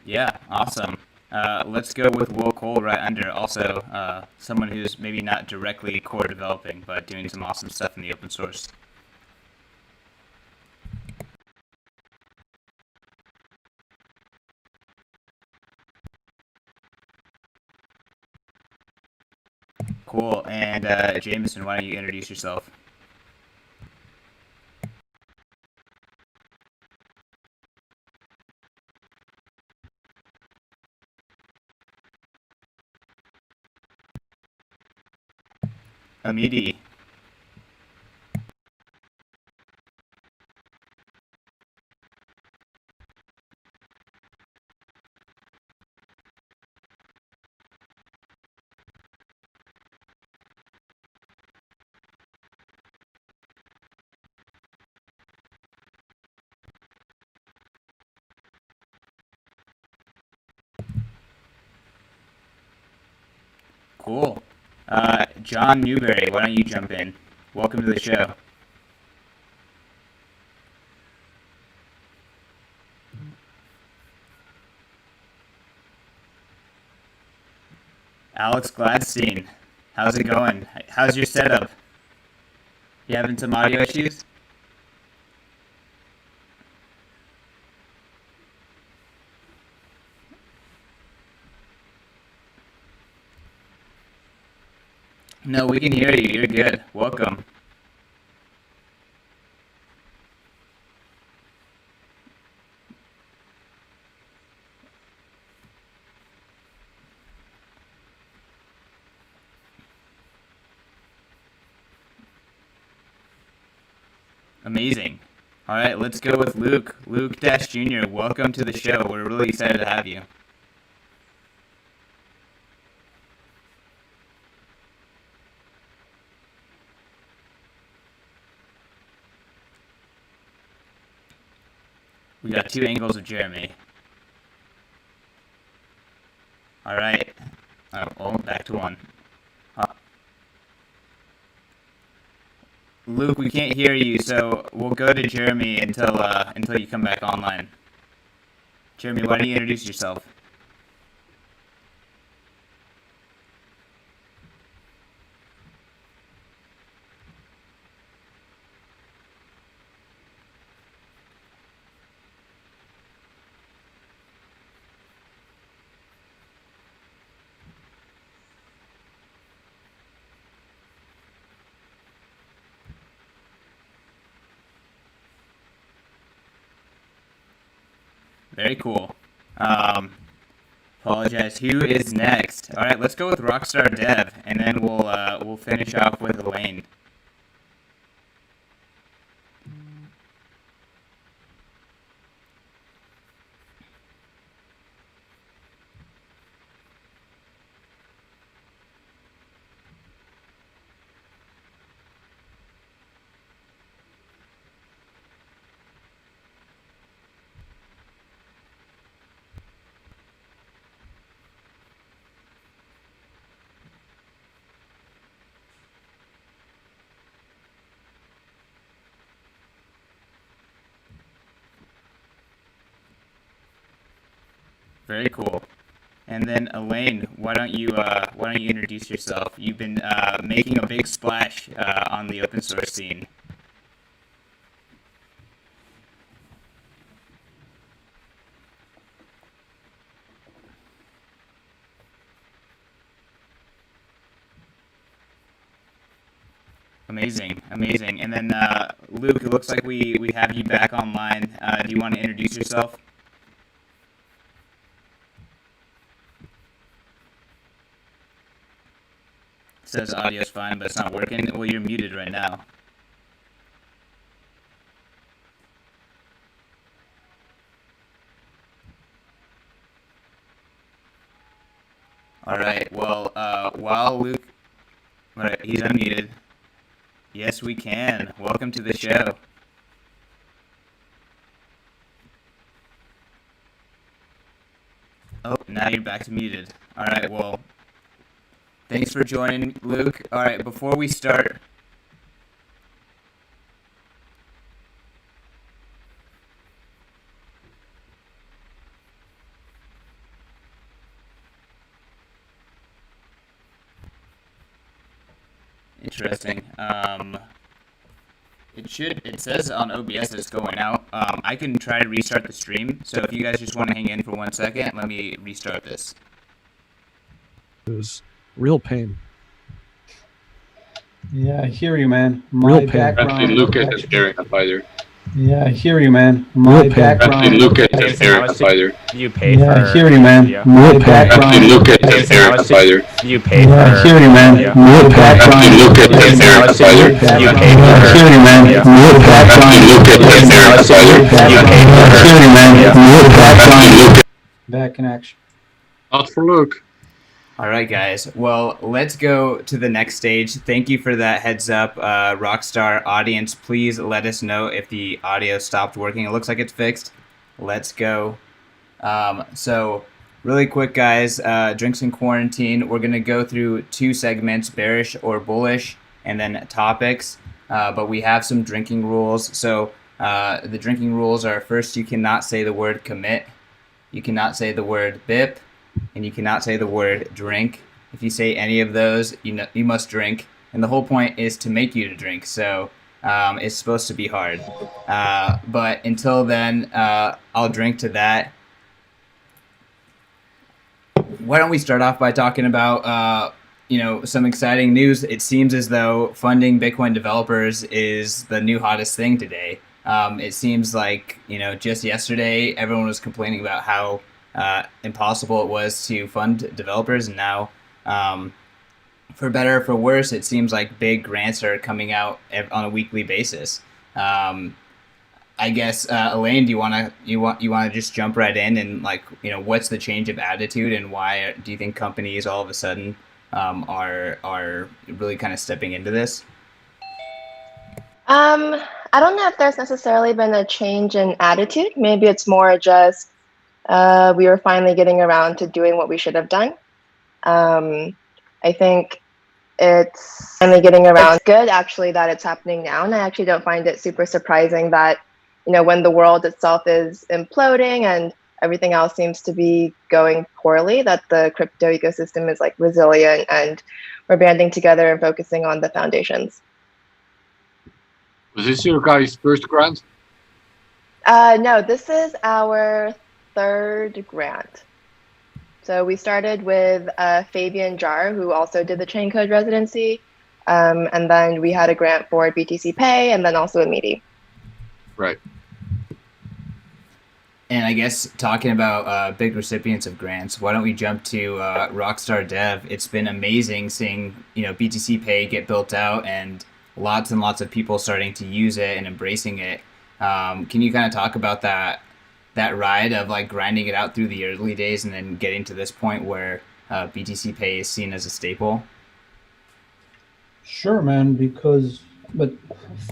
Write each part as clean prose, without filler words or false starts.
Yeah, awesome. Let's go with Will Cole right under. Also, someone who's maybe not directly core developing, but doing some awesome stuff in the open source. Cool. And Jameson, why don't you introduce yourself? Amidi. Cool. John Newberry, why don't you jump in? Welcome to the show. Alex Gladstein, how's it going? How's your setup? You having some audio issues? No, we can hear you. You're good. Welcome. Amazing. All right, let's go with Luke. Luke Dash Jr., welcome to the show. We're really excited to have you. We got two angles of Jeremy. All right. Oh, back to one. Luke, we can't hear you, so we'll go to Jeremy until you come back online. Jeremy, why don't you introduce yourself? Very cool. Apologize. Who is next? All right, let's go with Rockstar Dev, and then we'll finish off with Elaine. Very cool. And then Elaine, why don't you introduce yourself? You've been making a big splash on the open source scene. Amazing, amazing. And then Luke, it looks like we have you back online. Do you want to introduce yourself? It says audio's fine, but it's not working. Well, you're muted right now. All right. Well, while Luke, all right, he's unmuted. Yes, we can. Welcome to the show. Oh, now you're back to muted. All right. Well, thanks for joining, Luke. All right. Before we start. interesting. It says on OBS it's going out. I can try to restart the stream. So if you guys just want to hang in for 1 second, let me restart this. It was real pain. Yeah, I hear you, man. My background. Look at the Area Fighter. Yeah, I hear you, man. My background. Look at the Area Fighter. You pay Yeah, for I hear you, man. video. My background. Look at the Area Fighter. You pay Yeah, I for hear you, man. video. My background. Look at the Area Fighter. You pay Yeah, I for hear you, man. video. My background. Look at the Area Fighter. You pay I for hear you, man. My background. Back in action. Not for look. All right, guys. Well, let's go to the next stage. Thank you for that heads up, Rockstar audience. Please let us know if the audio stopped working. It looks like it's fixed. Let's go. So really quick, guys, drinks in quarantine. We're going to go through 2 segments, bearish or bullish, and then topics. But we have some drinking rules. So the drinking rules are, first, you cannot say the word commit. You cannot say the word BIP. And you cannot say the word drink. If you say any of those, you must drink. And the whole point is to make you to drink. So it's supposed to be hard. But until then, I'll drink to that. Why don't we start off by talking about some exciting news? It seems as though funding Bitcoin developers is the new hottest thing today. It seems like just yesterday everyone was complaining about how impossible it was to fund developers, and now for better or for worse, it seems like big grants are coming out on a weekly basis. I guess Elaine, do you want to just jump right in and what's the change of attitude, and why do you think companies all of a sudden are really kind of stepping into this? I don't know if there's necessarily been a change in attitude. Maybe it's more just we were finally getting around to doing what we should have done. I think it's finally getting around. It's good, actually, that it's happening now. And I actually don't find it super surprising that, when the world itself is imploding and everything else seems to be going poorly, that the crypto ecosystem is resilient and we're banding together and focusing on the foundations. Was this your guys' first grant? No, this is our 3rd grant. So we started with Fabian Jar, who also did the chain code residency. And then we had a grant for BTC Pay and then also a meaty. Right. And I guess talking about big recipients of grants, why don't we jump to Rockstar Dev? It's been amazing seeing BTC Pay get built out and lots of people starting to use it and embracing it. Can you kind of talk about that ride of grinding it out through the early days and then getting to this point where BTC Pay is seen as a staple? Sure, man. But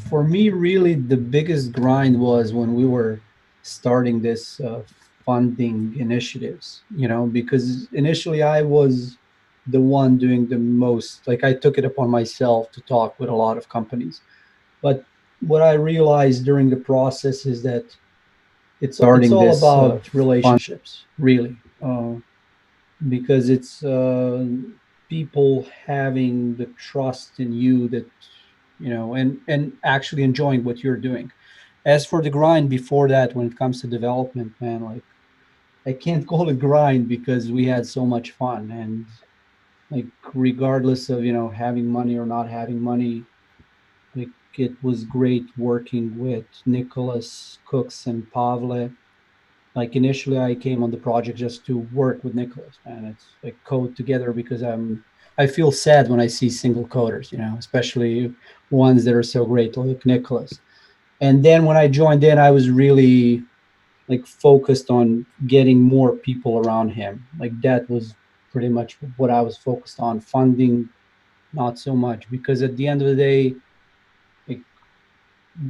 for me, really, the biggest grind was when we were starting this funding initiatives, because initially I was the one doing the most. I took it upon myself to talk with a lot of companies. But what I realized during the process is that it's all about relationships, really, because it's people having the trust in you that, and actually enjoying what you're doing. As for the grind before that, when it comes to development, man, I can't call it grind because we had so much fun, and regardless of having money or not having money, it was great working with Nicholas, Cooks, and Pavle. Initially I came on the project just to work with Nicholas, man. It's code together because I feel sad when I see single coders, especially ones that are so great like Nicholas. And then when I joined in, I was really focused on getting more people around him. That was pretty much what I was focused on. Funding, not so much, because at the end of the day,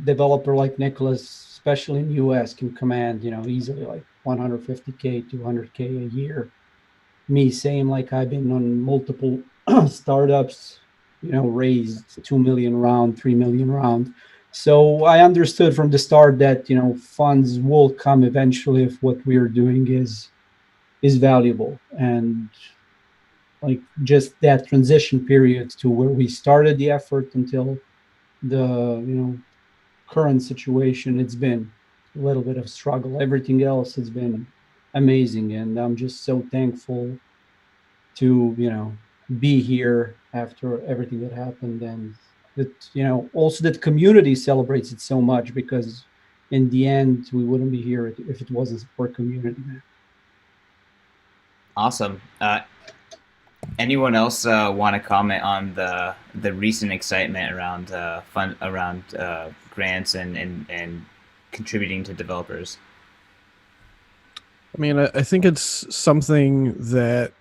developer like Nicholas, especially in the US, can command easily 150K, 200K a year. Me, same, I've been on multiple startups, raised 2 million round, 3 million round. So I understood from the start that funds will come eventually if what we are doing is valuable. And like just that transition period to where we started the effort until the current situation, it's been a little bit of struggle. Everything else has been amazing, and I'm just so thankful to be here after everything that happened, and that also that community celebrates it so much, because in the end we wouldn't be here if it wasn't for community, man. Awesome. Anyone else want to comment on the recent excitement around grants and contributing to developers? I mean, I think it's something that,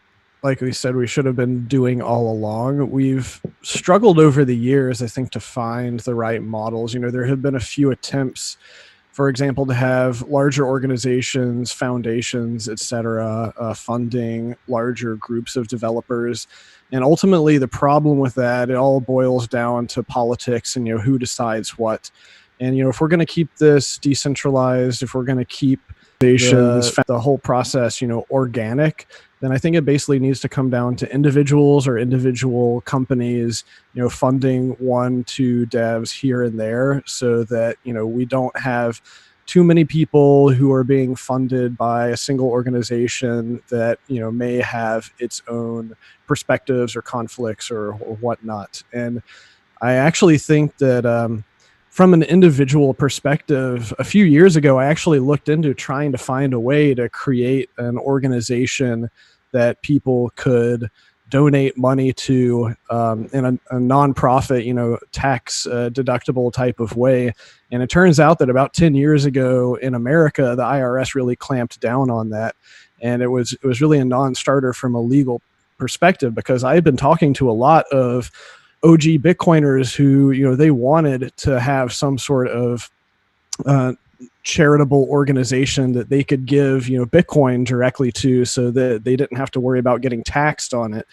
like we said, we should have been doing all along. We've struggled over the years, I think, to find the right models. There have been a few attempts, for example, to have larger organizations, foundations, etc., funding larger groups of developers. And ultimately, the problem with that, it all boils down to politics and who decides what. And if we're going to keep this decentralized, if we're going to keep the whole process organic, then I think it basically needs to come down to individuals or individual companies funding 1-2 devs here and there, so that we don't have too many people who are being funded by a single organization that may have its own perspectives or conflicts or whatnot. And I actually think that from an individual perspective, a few years ago, I actually looked into trying to find a way to create an organization that people could donate money to in a nonprofit, tax deductible type of way. And it turns out that about 10 years ago in America, the IRS really clamped down on that. And it was really a non-starter from a legal perspective, because I had been talking to a lot of OG Bitcoiners who, they wanted to have some sort of charitable organization that they could give, Bitcoin directly to, so that they didn't have to worry about getting taxed on it,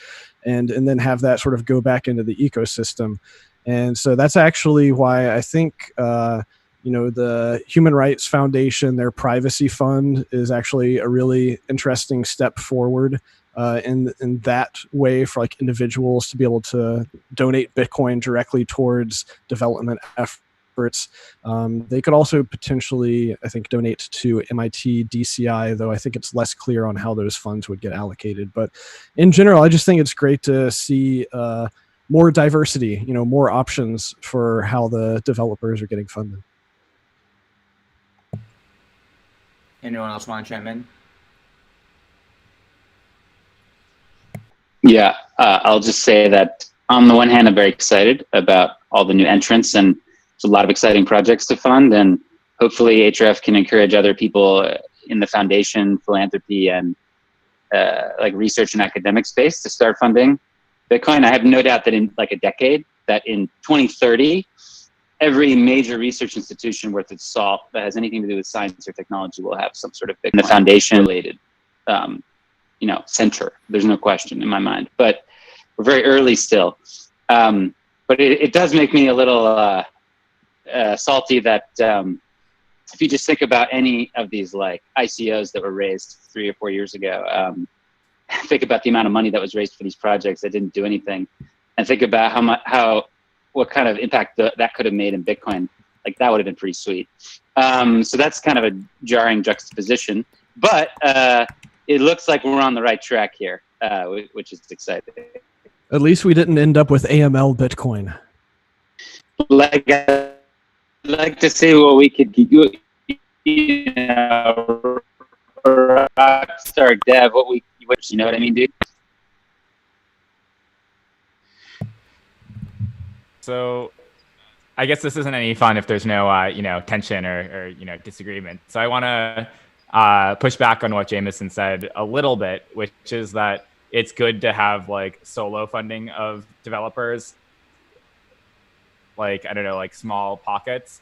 and then have that sort of go back into the ecosystem. And so that's actually why I think, the Human Rights Foundation, their privacy fund, is actually a really interesting step forward in that way, for like individuals to be able to donate Bitcoin directly towards development efforts. They could also potentially, I think, donate to MIT DCI, though I think it's less clear on how those funds would get allocated. But in general, I just think it's great to see more diversity, more options for how the developers are getting funded. Anyone else want to chime in? Yeah, I'll just say that on the one hand, I'm very excited about all the new entrants, and there's a lot of exciting projects to fund, and hopefully Href can encourage other people in the foundation, philanthropy, and like research and academic space to start funding Bitcoin. I have no doubt that in like a decade, that in 2030, every major research institution worth its salt that has anything to do with science or technology will have some sort of Bitcoin foundation related center. There's no question in my mind, but we're very early still. But it does make me a little salty that if you just think about any of these like ICOs that were raised 3 or 4 years ago, think about the amount of money that was raised for these projects that didn't do anything, and think about what kind of impact that could have made in Bitcoin. Like that would have been pretty sweet. So that's kind of a jarring juxtaposition, but it looks like we're on the right track here, which is exciting. At least we didn't end up with AML Bitcoin. I'd like to see what we could do, rockstar dev, you know what I mean, dude? So I guess this isn't any fun if there's no, tension or disagreement. So I want to push back on what Jameson said a little bit, which is that it's good to have like solo funding of developers, like, I don't know, like small pockets,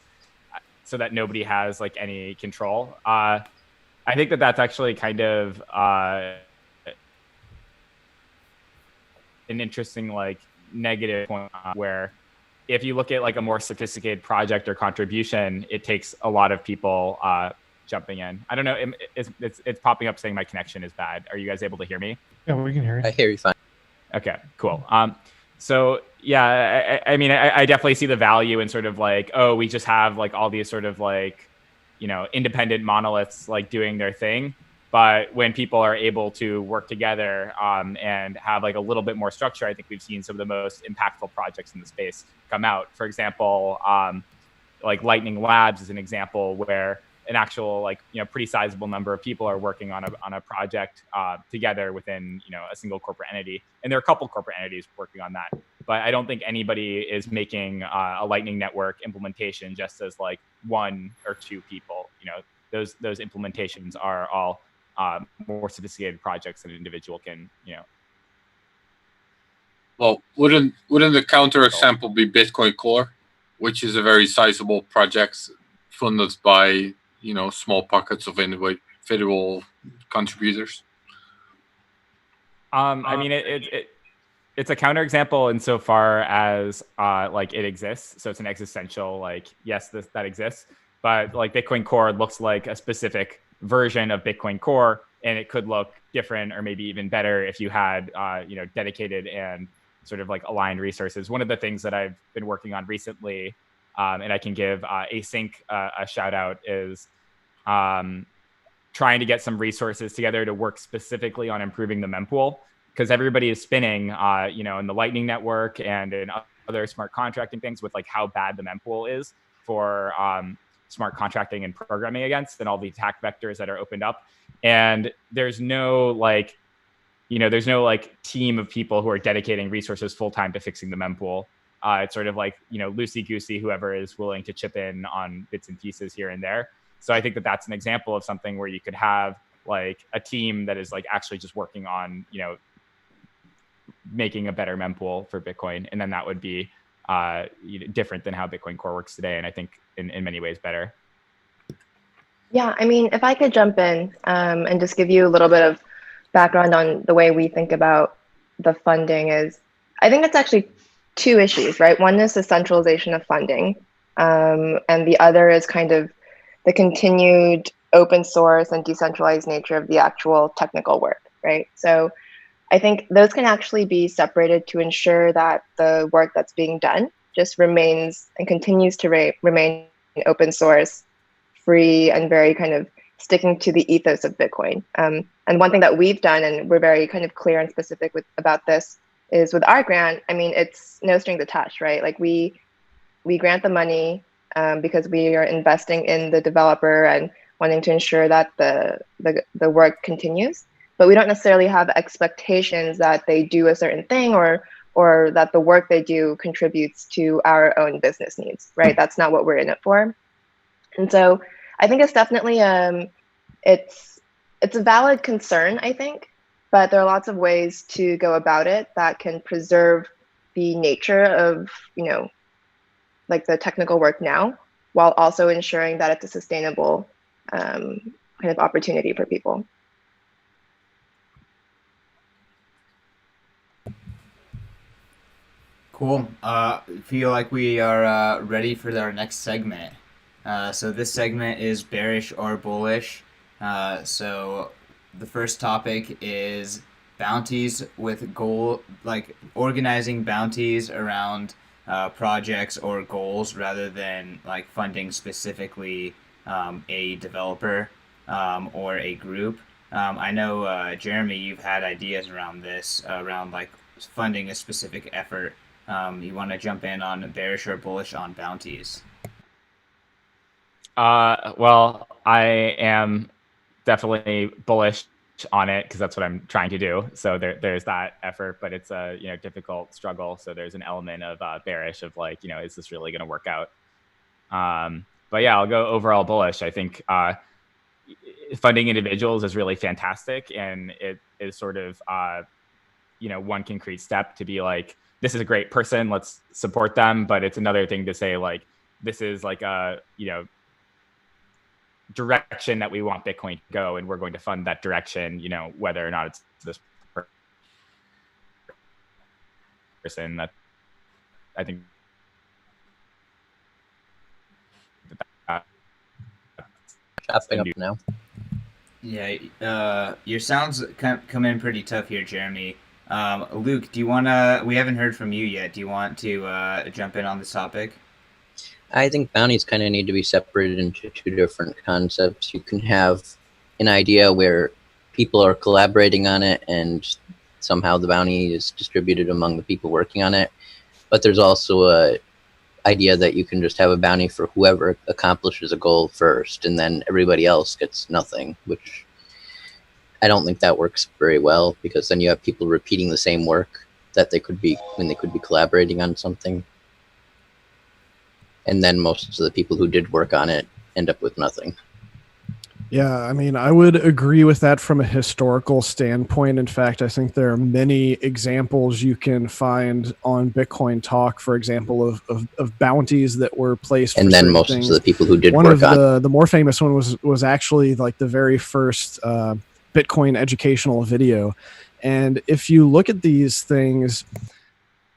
so that nobody has like any control. I think that that's actually kind of an interesting like negative point, where if you look at like a more sophisticated project or contribution, it takes a lot of people jumping in. I don't know, it's popping up saying my connection is bad. Are you guys able to hear me? Yeah, we can hear you. I hear you fine. Okay, cool. So yeah, I mean, I definitely see the value in sort of like, oh, we just have like all these sort of like, independent monoliths like doing their thing. But when people are able to work together and have like a little bit more structure, I think we've seen some of the most impactful projects in the space come out. For example, like Lightning Labs is an example where an actual like pretty sizable number of people are working on a project together within a single corporate entity, and there are a couple corporate entities working on that. But I don't think anybody is making a Lightning Network implementation just as like one or two people. Those implementations are all more sophisticated projects that an individual can Well, wouldn't the counter example be Bitcoin Core, which is a very sizable project funded by small pockets of individual contributors? I mean, it's a counterexample insofar as like it exists, so it's an existential like yes, that exists, but like Bitcoin Core looks like a specific version of Bitcoin Core, and it could look different or maybe even better if you had dedicated and sort of like aligned resources. One of the things that I've been working on recently, and I can give Async a shout out, is trying to get some resources together to work specifically on improving the mempool, because everybody is spinning, in the Lightning Network and in other smart contracting things with like how bad the mempool is for smart contracting and programming against, and all the attack vectors that are opened up. And there's no like, there's no like team of people who are dedicating resources full time to fixing the mempool. It's sort of like, loosey goosey, whoever is willing to chip in on bits and pieces here and there. So I think that that's an example of something where you could have like a team that is like actually just working on, making a better mempool for Bitcoin. And then that would be different than how Bitcoin Core works today. And I think in many ways better. Yeah, I mean, if I could jump in and just give you a little bit of background on the way we think about the funding is, I think it's actually two issues, right? One is the centralization of funding, and the other is kind of the continued open source and decentralized nature of the actual technical work, right? So I think those can actually be separated to ensure that the work that's being done just remains and continues to remain open source, free, and very kind of sticking to the ethos of Bitcoin. And one thing that we've done, and we're very kind of clear and specific about this, is with our grant, I mean, it's no strings attached, right? Like we grant the money because we are investing in the developer and wanting to ensure that the work continues. But we don't necessarily have expectations that they do a certain thing or that the work they do contributes to our own business needs, right? That's not what we're in it for. And so I think it's definitely it's a valid concern, I think, but there are lots of ways to go about it that can preserve the nature of, like the technical work now, while also ensuring that it's a sustainable kind of opportunity for people. Cool. Feel like we are ready for our next segment. So this segment is bearish or bullish. So the first topic is bounties with goal, like organizing bounties around projects or goals rather than like funding specifically a developer or a group. I know, Jeremy, you've had ideas around this, around like funding a specific effort. You want to jump in on bearish or bullish on bounties? Well, I am definitely bullish on it because that's what I'm trying to do. So there's that effort, but it's a difficult struggle. So there's an element of bearish of like, is this really going to work out? But yeah, I'll go overall bullish. I think funding individuals is really fantastic, and it is sort of one concrete step to be like, this is a great person, let's support them. But it's another thing to say like, this is like a direction that we want Bitcoin to go, and we're going to fund that direction, whether or not it's this person. That I think Chopping up now. Yeah, your sounds come in pretty tough here, Jeremy. Luke, do you want to? We haven't heard from you yet. Do you want to jump in on this topic? I think bounties kind of need to be separated into two different concepts. You can have an idea where people are collaborating on it and somehow the bounty is distributed among the people working on it. But there's also a idea that you can just have a bounty for whoever accomplishes a goal first, and then everybody else gets nothing, which I don't think that works very well, because then you have people repeating the same work that they could be when they could be collaborating on something. And then most of the people who did work on it end up with nothing. Yeah, I mean, I would agree with that from a historical standpoint. In fact, I think there are many examples you can find on Bitcoin Talk, for example, of bounties that were placed. And for then certain most things. of the people who did One work of on the more famous one was actually like the very first Bitcoin educational video. And if you look at these things,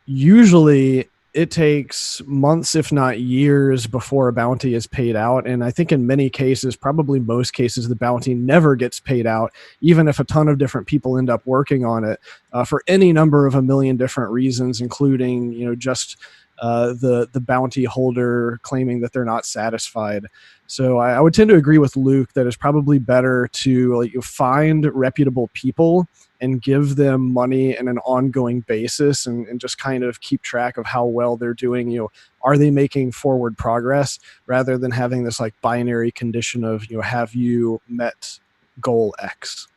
usually it takes months, if not years, before a bounty is paid out. And I think in many cases, probably most cases, the bounty never gets paid out, even if a ton of different people end up working on it for any number of a million different reasons, including, just the bounty holder claiming that they're not satisfied. So I would tend to agree with Luke that it's probably better to find reputable people and give them money on an ongoing basis and just kind of keep track of how well they're doing. Are they making forward progress, rather than having this like binary condition of, have you met goal X?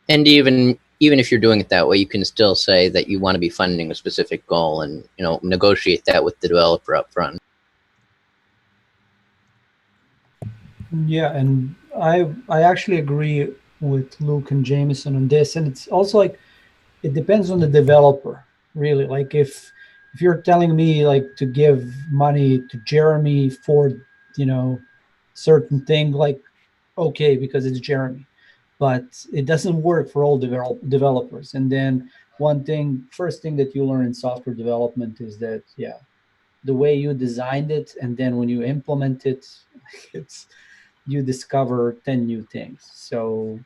And even if you're doing it that way, you can still say that you want to be funding a specific goal and, negotiate that with the developer up front. Yeah, and I actually agree with Luke and Jameson on this, and it's also like it depends on the developer, really. Like if you're telling me like to give money to Jeremy for certain thing, like okay, because it's Jeremy, but it doesn't work for all developers. And then first thing that you learn in software development is that the way you designed it, and then when you implement it, you discover 10 new things. So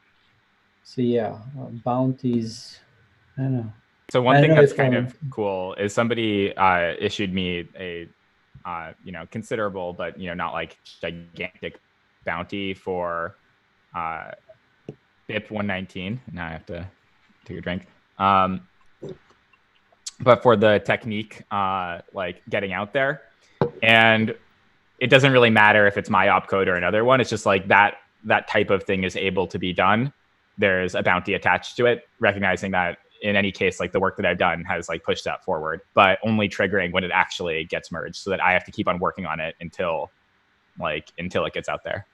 yeah, bounties, I don't know. So one thing that's kind of cool is somebody issued me a considerable but not like gigantic bounty for BIP 119. Now I have to take a drink. But for the technique, like getting out there, and it doesn't really matter if it's my opcode or another one. It's just like that type of thing is able to be done. There's a bounty attached to it, recognizing that in any case, like the work that I've done has like pushed that forward, but only triggering when it actually gets merged, so that I have to keep on working on it until it gets out there.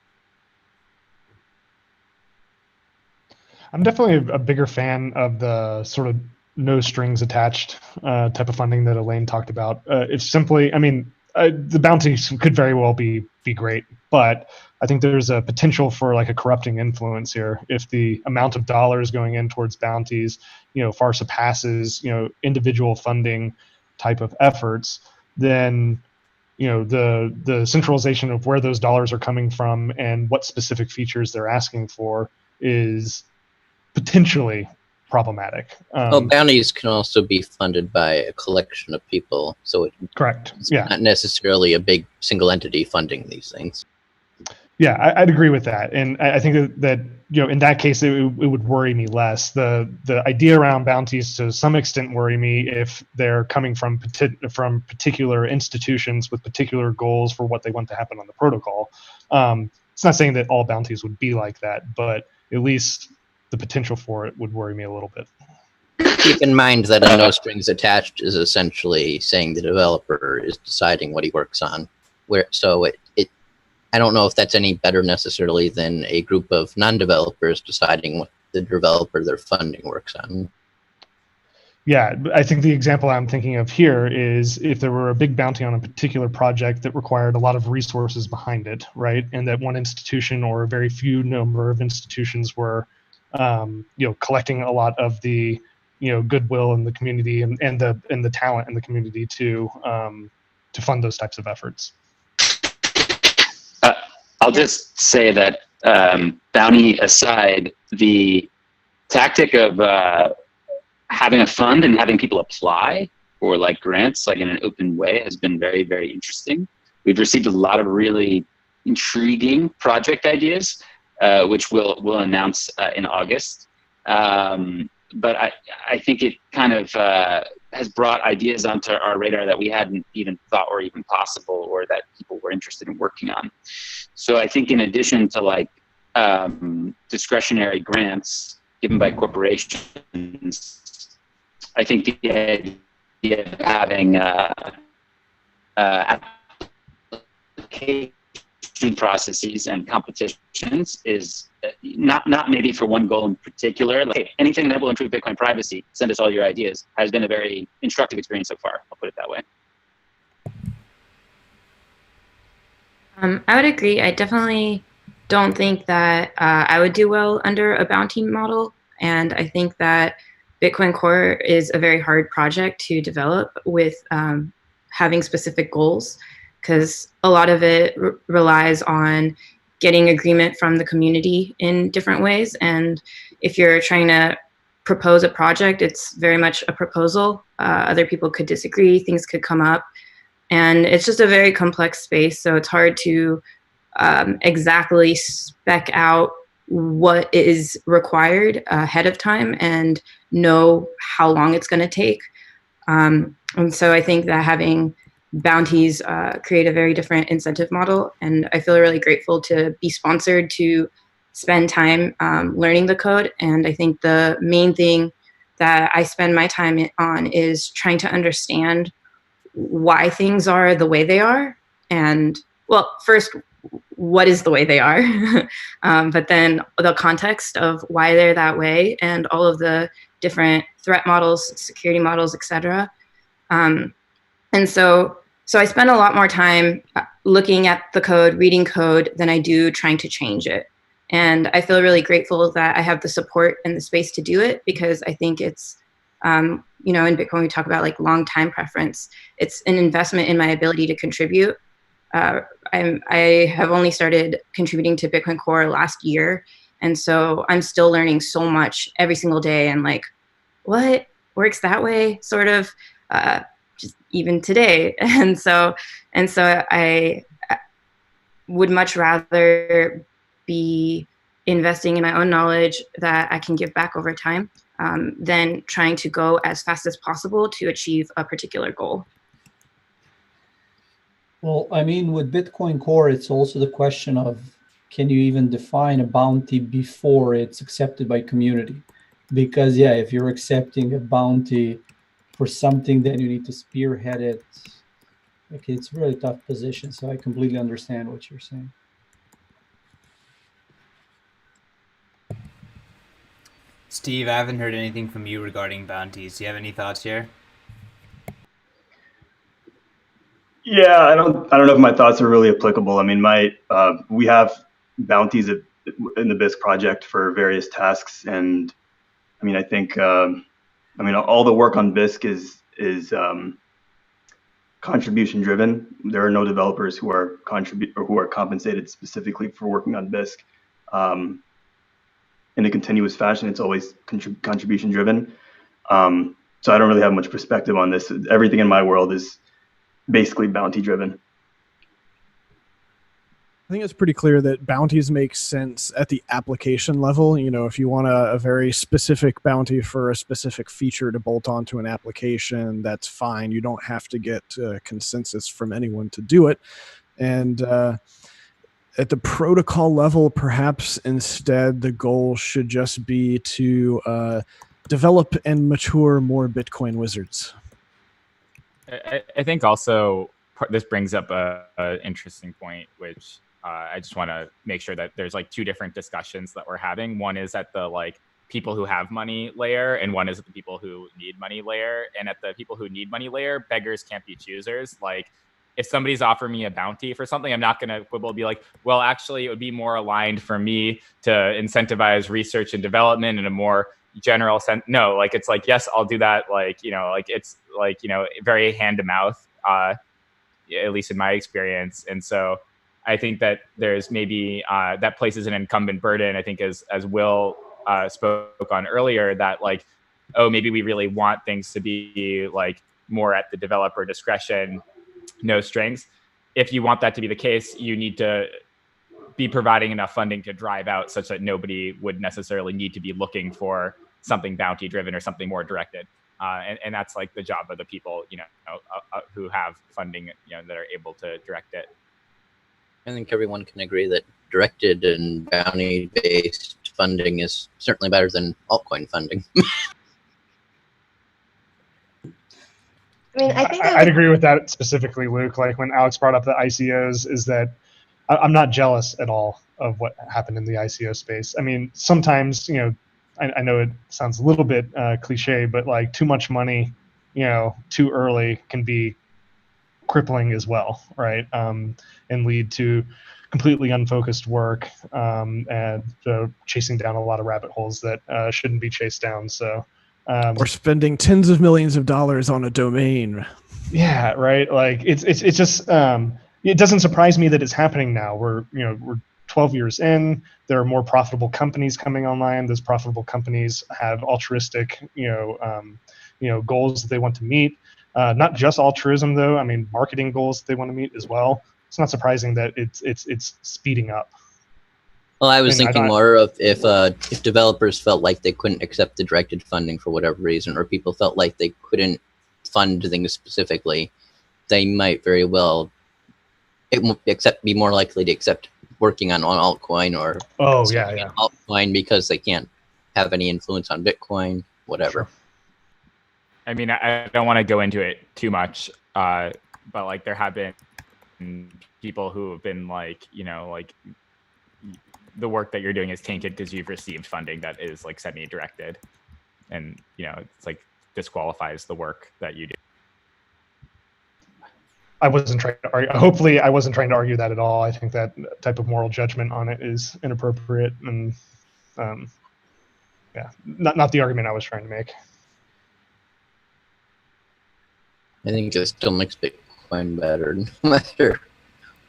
I'm definitely a bigger fan of the sort of no strings attached type of funding that Elaine talked about. It's simply, the bounties could very well be great, but I think there's a potential for like a corrupting influence here. If the amount of dollars going in towards bounties, far surpasses, individual funding type of efforts, then, the centralization of where those dollars are coming from and what specific features they're asking for is potentially problematic. Well, bounties can also be funded by a collection of people, so correct. It's not necessarily a big single entity funding these things. Yeah, I'd agree with that, and I think that in that case it would worry me less. The idea around bounties to some extent worry me if they're coming from particular institutions with particular goals for what they want to happen on the protocol. It's not saying that all bounties would be like that, but at least the potential for it would worry me a little bit. Keep in mind that a no strings attached is essentially saying the developer is deciding what he works on. I don't know if that's any better necessarily than a group of non-developers deciding what the developer they're funding works on. Yeah, I think the example I'm thinking of here is if there were a big bounty on a particular project that required a lot of resources behind it, right? And that one institution or a very few number of institutions were collecting a lot of the goodwill in the community and the talent in the community to fund those types of efforts. I'll just say that bounty aside, the tactic of having a fund and having people apply for like grants, like in an open way, has been very, very interesting. We've received a lot of really intriguing project ideas, which we'll announce in August. But I think it kind of has brought ideas onto our radar that we hadn't even thought were even possible, or that people were interested in working on. So I think in addition to like discretionary grants given by corporations, I think the idea of having application processes and competitions is not maybe for one goal in particular. Like, hey, anything that will improve Bitcoin privacy, send us all your ideas, has been a very instructive experience so far. I'll put it that way. I would agree. I definitely don't think that I would do well under a bounty model. And I think that Bitcoin Core is a very hard project to develop with having specific goals, because a lot of it relies on getting agreement from the community in different ways. And if you're trying to propose a project, it's very much a proposal. Other people could disagree, things could come up. And it's just a very complex space, so it's hard to exactly spec out what is required ahead of time and know how long it's going to take. And so I think that having bounties create a very different incentive model, and I feel really grateful to be sponsored to spend time learning the code. And I think the main thing that I spend my time on is trying to understand why things are the way they are. And well, first, what is the way they are, but then the context of why they're that way and all of the different threat models, security models, etc. And so I spend a lot more time looking at the code, reading code, than I do trying to change it. And I feel really grateful that I have the support and the space to do it, because I think it's, you know, in Bitcoin, we talk about like long time preference. It's an investment in my ability to contribute. I have only started contributing to Bitcoin Core last year. And so I'm still learning so much every single day, and like, what works that way, sort of, just even today. And so I would much rather be investing in my own knowledge that I can give back over time than trying to go as fast as possible to achieve a particular goal. Well, I mean, with Bitcoin Core, it's also the question of, can you even define a bounty before it's accepted by community? Because yeah, if you're accepting a bounty for something, then you need to spearhead it. Okay, it's a really tough position. So I completely understand what you're saying. Steve, I haven't heard anything from you regarding bounties. Do you have any thoughts here? Yeah, I don't know if my thoughts are really applicable. I mean, we have bounties in the BISC project for various tasks, and I mean, I think all the work on BISC is contribution driven. There are no developers who are compensated specifically for working on BISC in a continuous fashion. It's always contribution driven. So I don't really have much perspective on this. Everything in my world is basically bounty driven. I think it's pretty clear that bounties make sense at the application level. You know, if you want a very specific bounty for a specific feature to bolt onto an application, that's fine. You don't have to get consensus from anyone to do it. And at the protocol level, perhaps instead the goal should just be to develop and mature more Bitcoin wizards. I think also this brings up a interesting point, which I just want to make sure that there's like two different discussions that we're having. One is at the like people who have money layer, and one is at the people who need money layer. And at the people who need money layer, beggars can't be choosers. Like, if somebody's offering me a bounty for something, I'm not going to quibble, be like, well, actually, it would be more aligned for me to incentivize research and development in a more general sense. No, like, it's like, yes, I'll do that. Like, you know, like, it's like, you know, very hand to mouth, at least in my experience. And so I think that there's maybe that places an incumbent burden, I think, as Will spoke on earlier, that like oh, maybe we really want things to be like more at the developer discretion, no strings. If you want that to be the case, you need to be providing enough funding to drive out such that nobody would necessarily need to be looking for something bounty driven or something more directed. And that's like the job of the people, who have funding, that are able to direct it. I think everyone can agree that directed and bounty-based funding is certainly better than altcoin funding. I mean, I think I'd agree with that specifically, Luke. Like when Alex brought up the ICOs, is that I'm not jealous at all of what happened in the ICO space. I mean, sometimes, I know it sounds a little bit cliche, but like too much money, too early can be crippling as well, right? And lead to completely unfocused work and chasing down a lot of rabbit holes that shouldn't be chased down. So, or spending tens of millions of dollars on a domain. Yeah, right. Like it's just it doesn't surprise me that it's happening now. We're 12 years in. There are more profitable companies coming online. Those profitable companies have altruistic goals that they want to meet. Not just altruism though. I mean, marketing goals that they want to meet as well. It's not surprising that it's speeding up. Well, I was thinking more of if developers felt like they couldn't accept the directed funding for whatever reason, or people felt like they couldn't fund things specifically, they might very well be more likely to accept working on altcoin or altcoin because they can't have any influence on Bitcoin, whatever. Sure. I mean, I don't want to go into it too much, but like there have been people who have been like, the work that you're doing is tainted because you've received funding that is like semi-directed, and it's like disqualifies the work that you do. I wasn't trying to argue. Hopefully, I wasn't trying to argue that at all. I think that type of moral judgment on it is inappropriate, and not the argument I was trying to make. I think it still makes Bitcoin better, no matter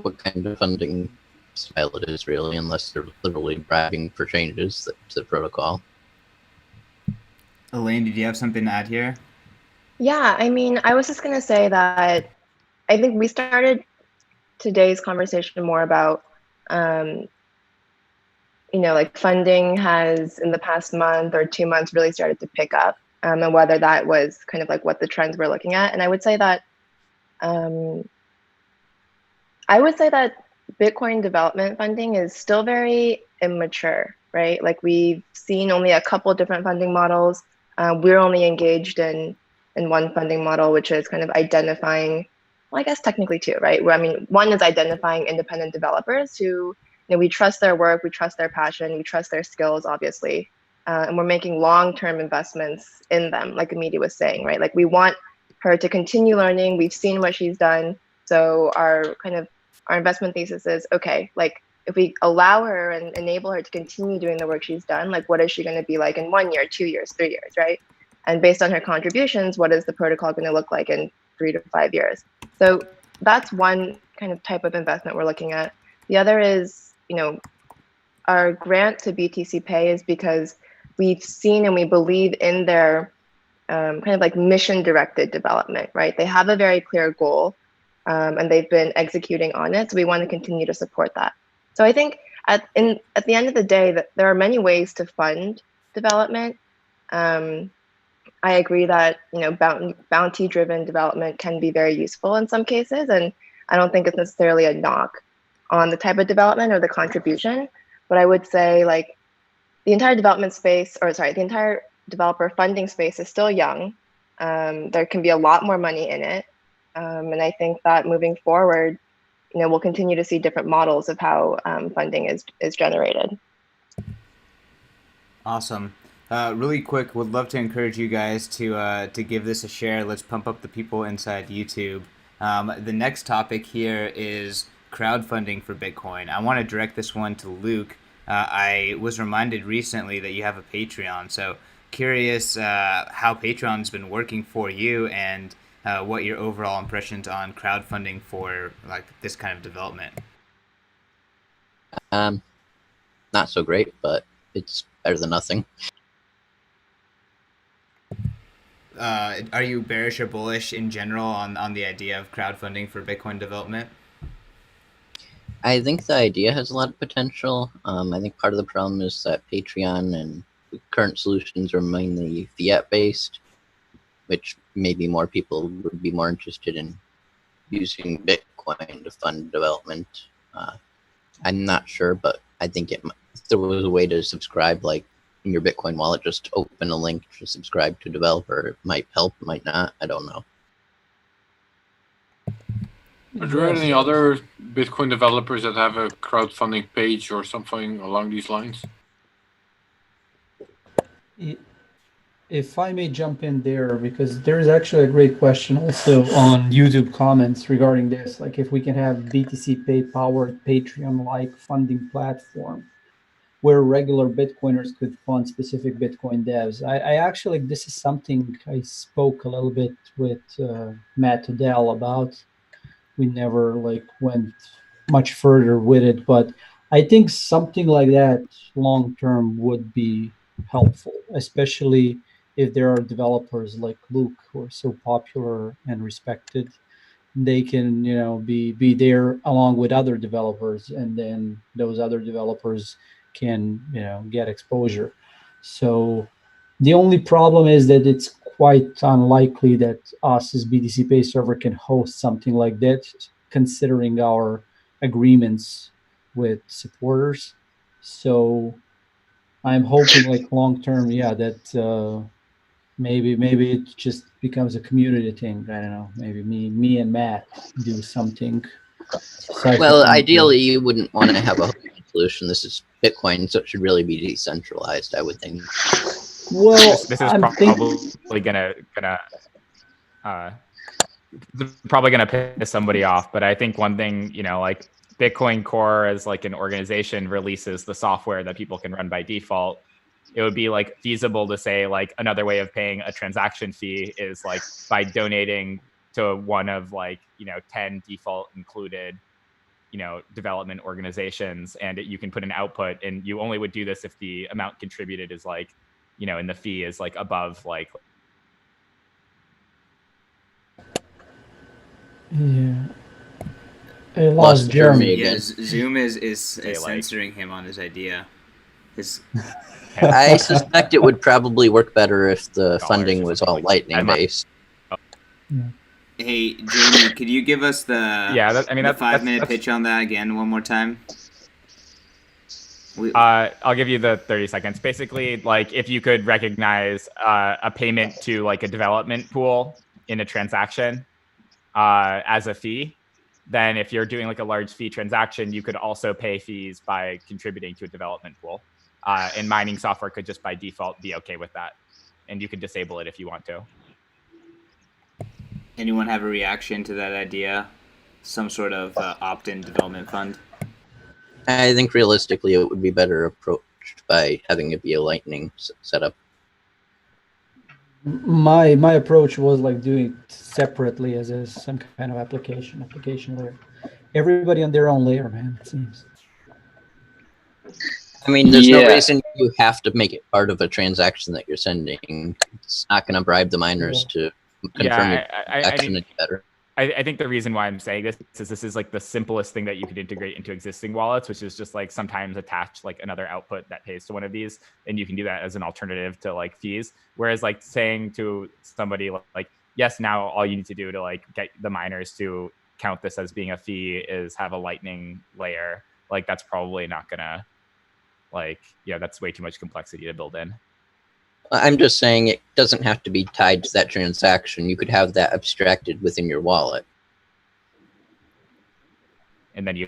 what kind of funding style it is, really, unless they're literally bragging for changes to the protocol. Elaine, did you have something to add here? Yeah, I mean, I was just going to say that I think we started today's conversation more about, like funding has in the past month or 2 months really started to pick up, and whether that was kind of like what the trends we're looking at. And I would say that Bitcoin development funding is still very immature, right? Like we've seen only a couple of different funding models. We're only engaged in one funding model, which is kind of identifying, well, I guess technically two, right? Where, I mean, one is identifying independent developers who, we trust their work, we trust their passion, we trust their skills, obviously, and we're making long-term investments in them, like Amity was saying, right? Like we want her to continue learning. We've seen what she's done. So our investment thesis is, okay, like if we allow her and enable her to continue doing the work she's done, like what is she going to be like in 1 year, 2 years, 3 years, right? And based on her contributions, what is the protocol going to look like in 3 to 5 years? So that's one kind of type of investment we're looking at. The other is, our grant to BTC Pay is because we've seen and we believe in their kind of like mission-directed development, right? They have a very clear goal. And they've been executing on it. So we want to continue to support that. So I think at the end of the day, that there are many ways to fund development. I agree that bounty-driven development can be very useful in some cases, and I don't think it's necessarily a knock on the type of development or the contribution. But I would say like the entire the entire developer funding space is still young. There can be a lot more money in it. And I think that moving forward, we'll continue to see different models of how funding is generated. Awesome. Really quick, would love to encourage you guys to give this a share. Let's pump up the people inside YouTube. The next topic here is crowdfunding for Bitcoin. I want to direct this one to Luke. I was reminded recently that you have a Patreon, so curious how Patreon's been working for you and what your overall impressions on crowdfunding for like this kind of development. Not so great, but it's better than nothing. Are you bearish or bullish in general on the idea of crowdfunding for Bitcoin development? I think the idea has a lot of potential. I think part of the problem is that Patreon and current solutions are mainly fiat based, which maybe more people would be more interested in using Bitcoin to fund development. I'm not sure, but I think if there was a way to subscribe, like in your Bitcoin wallet, just open a link to subscribe to a developer. It might help, might not. I don't know. Are there any other Bitcoin developers that have a crowdfunding page or something along these lines? If I may jump in there, because there is actually a great question also on YouTube comments regarding this, like if we can have BTC Pay powered Patreon-like funding platform where regular Bitcoiners could fund specific Bitcoin devs. I actually, this is something I spoke a little bit with Matt Odell about. We never like went much further with it, but I think something like that long term would be helpful, especially if there are developers like Luke who are so popular and respected. They can, be there along with other developers, and then those other developers can, get exposure. So the only problem is that it's quite unlikely that us as BTC Pay server can host something like that, considering our agreements with supporters. So I'm hoping, like long term, that maybe it just becomes a community thing. I don't know. Maybe me and Matt do something. Well, ideally, you wouldn't want to have a solution. This is Bitcoin, so it should really be decentralized, I would think. Well, this is probably gonna piss somebody off, but I think one thing, like Bitcoin Core as like an organization releases the software that people can run by default. It would be like feasible to say like another way of paying a transaction fee is like by donating to one of like 10 default included development organizations, and you can put an output, and you only would do this if the amount contributed is like and the fee is like above like I lost Jeremy again. Yes, Zoom is censoring him on his idea. I suspect it would probably work better if the funding was all Lightning based. Hey, Jamie, could you give us the 5-minute pitch on that again one more time? I'll give you the 30 seconds. Basically, like if you could recognize a payment to like a development pool in a transaction as a fee, then if you're doing like a large fee transaction, you could also pay fees by contributing to a development pool. And mining software could just by default be okay with that. And you can disable it if you want to. Anyone have a reaction to that idea? Some sort of opt-in development fund? I think realistically it would be better approached by having it be a Lightning setup. My approach was like doing it separately as some kind of application layer. Everybody on their own layer, man, it seems. I mean, there's no reason you have to make it part of a transaction that you're sending. It's not going to bribe the miners to confirm your transaction better. I think the reason why I'm saying this is like the simplest thing that you could integrate into existing wallets, which is just like sometimes attach like another output that pays to one of these, and you can do that as an alternative to like fees. Whereas like saying to somebody like, yes, now all you need to do to like get the miners to count this as being a fee is have a Lightning layer. Like that's probably not gonna that's way too much complexity to build in. I'm just saying it doesn't have to be tied to that transaction. You could have that abstracted within your wallet. And then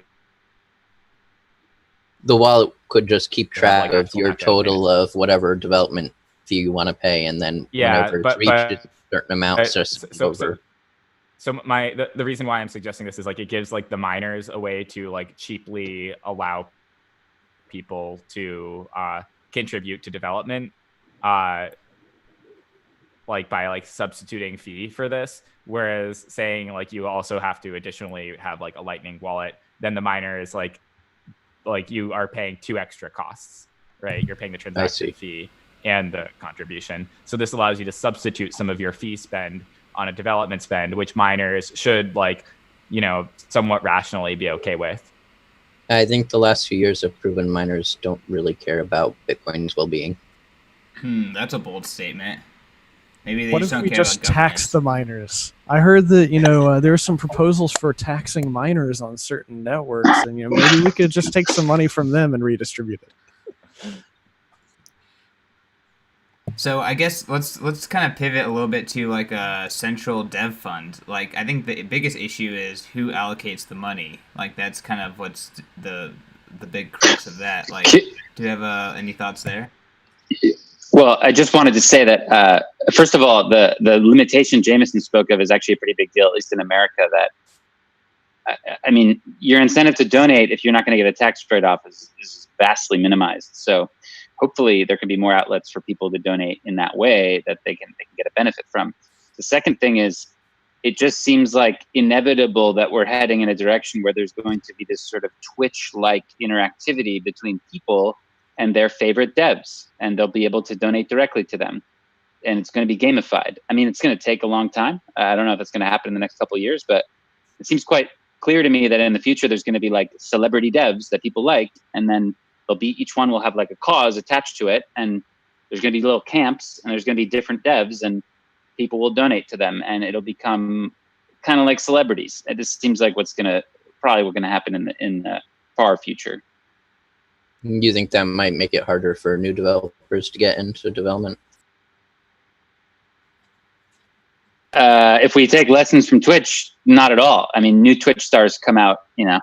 the wallet could just keep track of your total of whatever development fee you want to pay, and then whenever it's reached a certain amount, So the reason why I'm suggesting this is like it gives like the miners a way to like cheaply allow people to contribute to development. Like by like substituting fee for this, whereas saying like you also have to additionally have like a Lightning wallet, then the miner is like you are paying 2 extra costs, right? You're paying the transaction fee and the contribution. So this allows you to substitute some of your fee spend on a development spend, which miners should, like, you know, somewhat rationally be okay with. I think the last few years have proven miners don't really care about Bitcoin's well-being. That's a bold statement. Maybe they What just if don't we care just about tax governance. the miners? I heard that, you know, there are some proposals for taxing miners on certain networks, and, you know, maybe we could just take some money from them and redistribute it. So I guess let's kind of pivot a little bit to like a central dev fund. Like I think the biggest issue is who allocates the money. Like that's kind of what's the big crux of that. Like, do you have any thoughts there? Well, I just wanted to say that first of all, the limitation Jameson spoke of is actually a pretty big deal, at least in America. That I mean, your incentive to donate if you're not going to get a tax write-off is vastly minimized. So hopefully there can be more outlets for people to donate in that way that they can get a benefit from. The second thing is, it just seems like inevitable that we're heading in a direction where there's going to be this sort of Twitch-like interactivity between people and their favorite devs, and they'll be able to donate directly to them. And it's going to be gamified. I mean, it's going to take a long time. I don't know if it's going to happen in the next couple of years, but it seems quite clear to me that in the future, there's going to be like celebrity devs that people like, and then each one will have like a cause attached to it, and there's going to be little camps, and there's going to be different devs, and people will donate to them, and it'll become kind of like celebrities. It just seems like what's going to happen in the far future. You think that might make it harder for new developers to get into development? If we take lessons from Twitch, not at all. I mean, new Twitch stars come out, you know,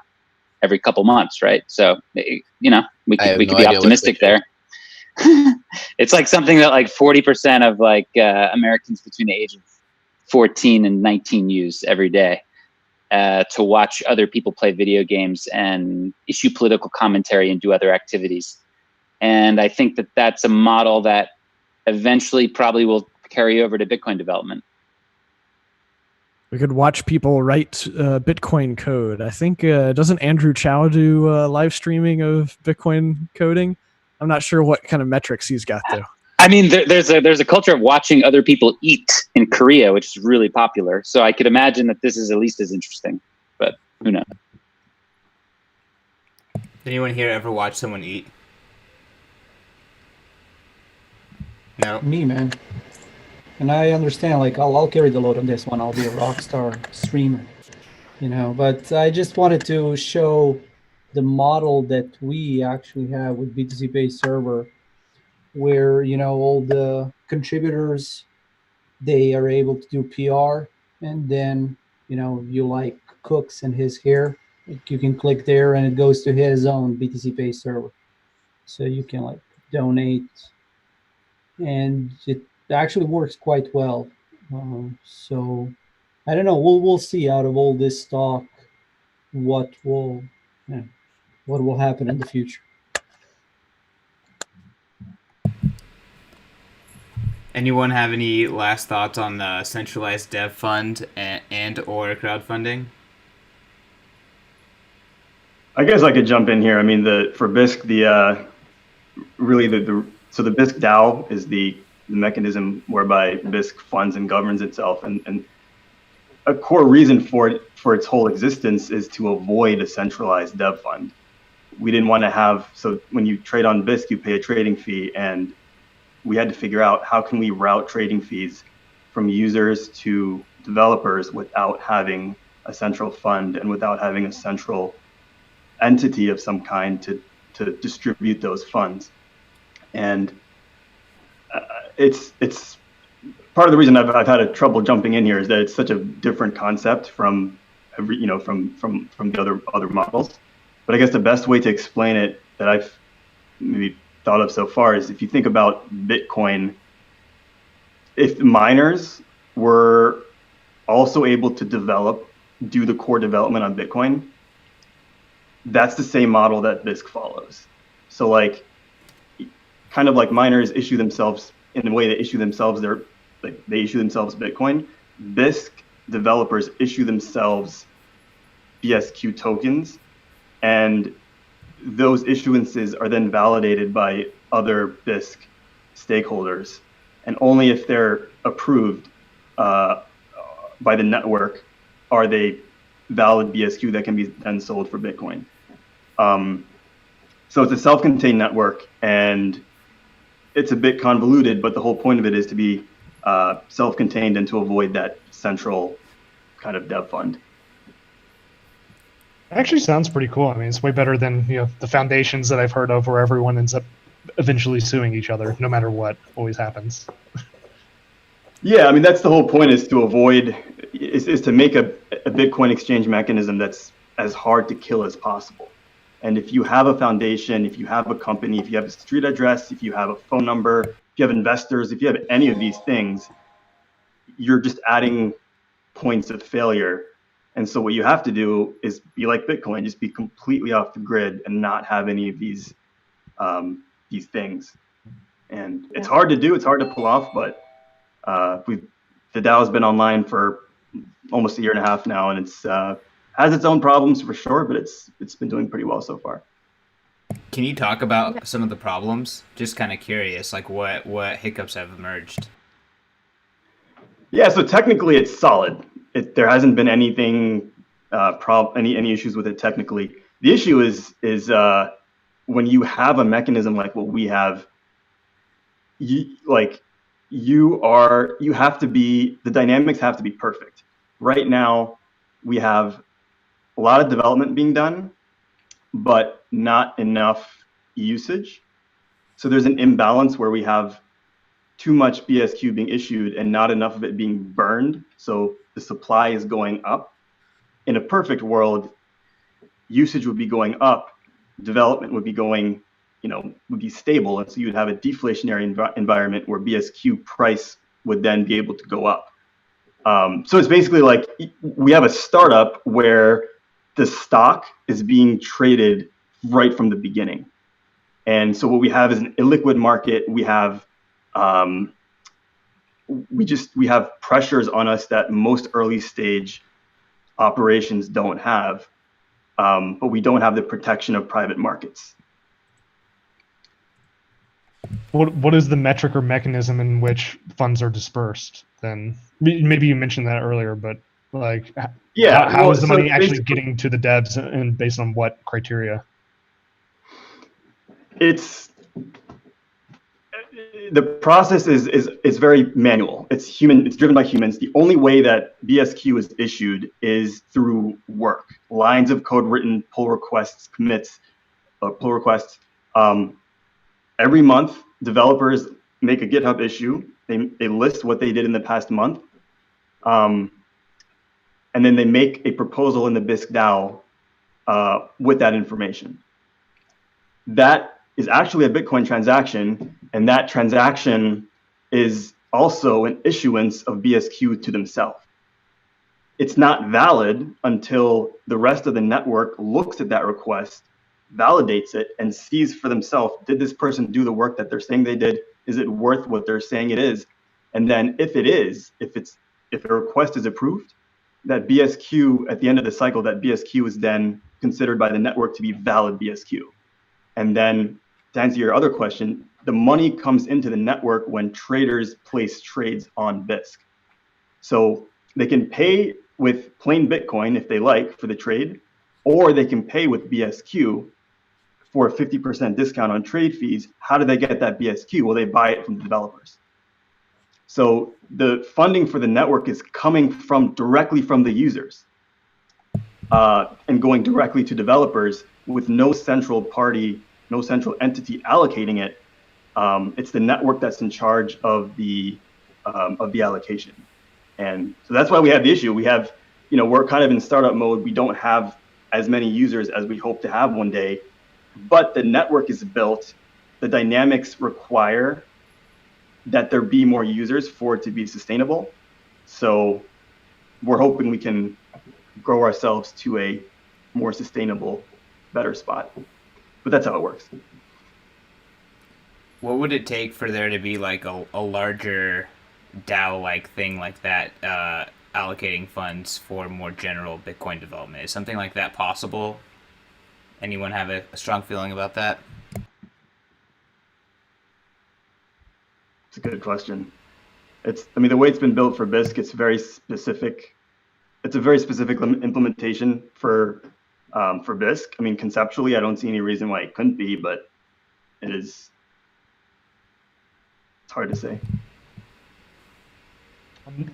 every couple months, right? So, you know, we could be optimistic there. It's like something that like 40% of like Americans between the age of 14 and 19 use every day to watch other people play video games and issue political commentary and do other activities. And I think that that's a model that eventually probably will carry over to Bitcoin development. We could watch people write Bitcoin code. I think, doesn't Andrew Chow do live streaming of Bitcoin coding? I'm not sure what kind of metrics he's got though. I mean, there's a culture of watching other people eat in Korea, which is really popular. So I could imagine that this is at least as interesting, but who knows? Did anyone here ever watch someone eat? No. Me, man. And I understand, like, I'll carry the load on this one. I'll be a rock star streamer, you know. But I just wanted to show the model that we actually have with BTC-based server, where, you know, all the contributors, they are able to do PR, and then, you know, you like Cooks and his hair, like, you can click there and it goes to his own BTC-based server. So you can like donate, and it actually works quite well. So I don't know. We'll see out of all this talk what will happen in the future. Anyone have any last thoughts on the centralized dev fund and or crowdfunding? I guess I could jump in here. I mean, for BISC, the BISC DAO is the mechanism whereby BISC funds and governs itself, and a core reason for its whole existence is to avoid a centralized dev fund. We didn't want to have, so when you trade on BISC, you pay a trading fee, and we had to figure out how can we route trading fees from users to developers without having a central fund and without having a central entity of some kind to distribute those funds. And it's part of the reason I've had a trouble jumping in here is that it's such a different concept from from the other models. But I guess the best way to explain it that I've maybe thought of so far is if you think about Bitcoin, if miners were also able to do the core development on Bitcoin, that's the same model that BISC follows. So like, kind of like miners issue themselves in the way they issue themselves they issue themselves Bitcoin, BISC developers issue themselves BSQ tokens, and those issuances are then validated by other BISC stakeholders, and only if they're approved by the network are they valid BSQ that can be then sold for Bitcoin. So it's a self-contained network, and it's a bit convoluted, but the whole point of it is to be self-contained and to avoid that central kind of dev fund. It actually sounds pretty cool. I mean, it's way better than the foundations that I've heard of, where everyone ends up eventually suing each other, no matter what always happens. Yeah, I mean, that's the whole point, is to avoid, is to make a Bitcoin exchange mechanism that's as hard to kill as possible. And if you have a foundation, if you have a company, if you have a street address, if you have a phone number, if you have investors, if you have any of these things, you're just adding points of failure. And so what you have to do is be like Bitcoin, just be completely off the grid and not have any of these things. And it's hard to do, it's hard to pull off, but the DAO has been online for almost a year and a half now, and it's has its own problems for sure, but it's been doing pretty well so far. Can you talk about some of the problems? Just kind of curious, like what hiccups have emerged? Yeah, so technically it's solid. There hasn't been anything any issues with it technically. The issue is when you have a mechanism like what we have, the dynamics have to be perfect. Right now, we have a lot of development being done, but not enough usage. So there's an imbalance where we have too much BSQ being issued and not enough of it being burned. So the supply is going up. In a perfect world, usage would be going up, development would be going, would be stable. And so you'd have a deflationary environment where BSQ price would then be able to go up. So it's basically like we have a startup where the stock is being traded right from the beginning. And so what we have is an illiquid market. We have we have pressures on us that most early stage operations don't have, but we don't have the protection of private markets. What is the metric or mechanism in which funds are dispersed then? Maybe you mentioned that earlier, but how is the money actually getting to the devs, and based on what criteria? The process is very manual. It's human. It's driven by humans. The only way that BSQ is issued is through work. Lines of code written, pull requests, commits, pull requests. Every month, developers make a GitHub issue. They list what they did in the past month, and then they make a proposal in the Bisq DAO with that information. That is actually a Bitcoin transaction, and that transaction is also an issuance of BSQ to themselves. It's not valid until the rest of the network looks at that request, validates it, and sees for themselves, did this person do the work that they're saying they did? Is it worth what they're saying it is? And then if it is, if a request is approved, that BSQ, at the end of the cycle, that BSQ is then considered by the network to be valid BSQ. And then to answer your other question, the money comes into the network when traders place trades on Bisq. So they can pay with plain Bitcoin if they like for the trade, or they can pay with BSQ for a 50% discount on trade fees. How do they get that BSQ? Well, they buy it from the developers. So the funding for the network is coming directly from the users and going directly to developers with no central party, no central entity allocating it. It's the network that's in charge of the allocation. And so that's why we have the issue. We have, we're kind of in startup mode. We don't have as many users as we hope to have one day, but the network is built. The dynamics require that there be more users for it to be sustainable. So we're hoping we can grow ourselves to a more sustainable, better spot. But that's how it works. What would it take for there to be like a larger DAO-like thing like that, allocating funds for more general Bitcoin development? Is something like that possible? Anyone have a strong feeling about that? It's a good question. I mean, the way it's been built for Bisq, it's very specific. It's a very specific implementation for Bisq. I mean, conceptually, I don't see any reason why it couldn't be, but it's hard to say.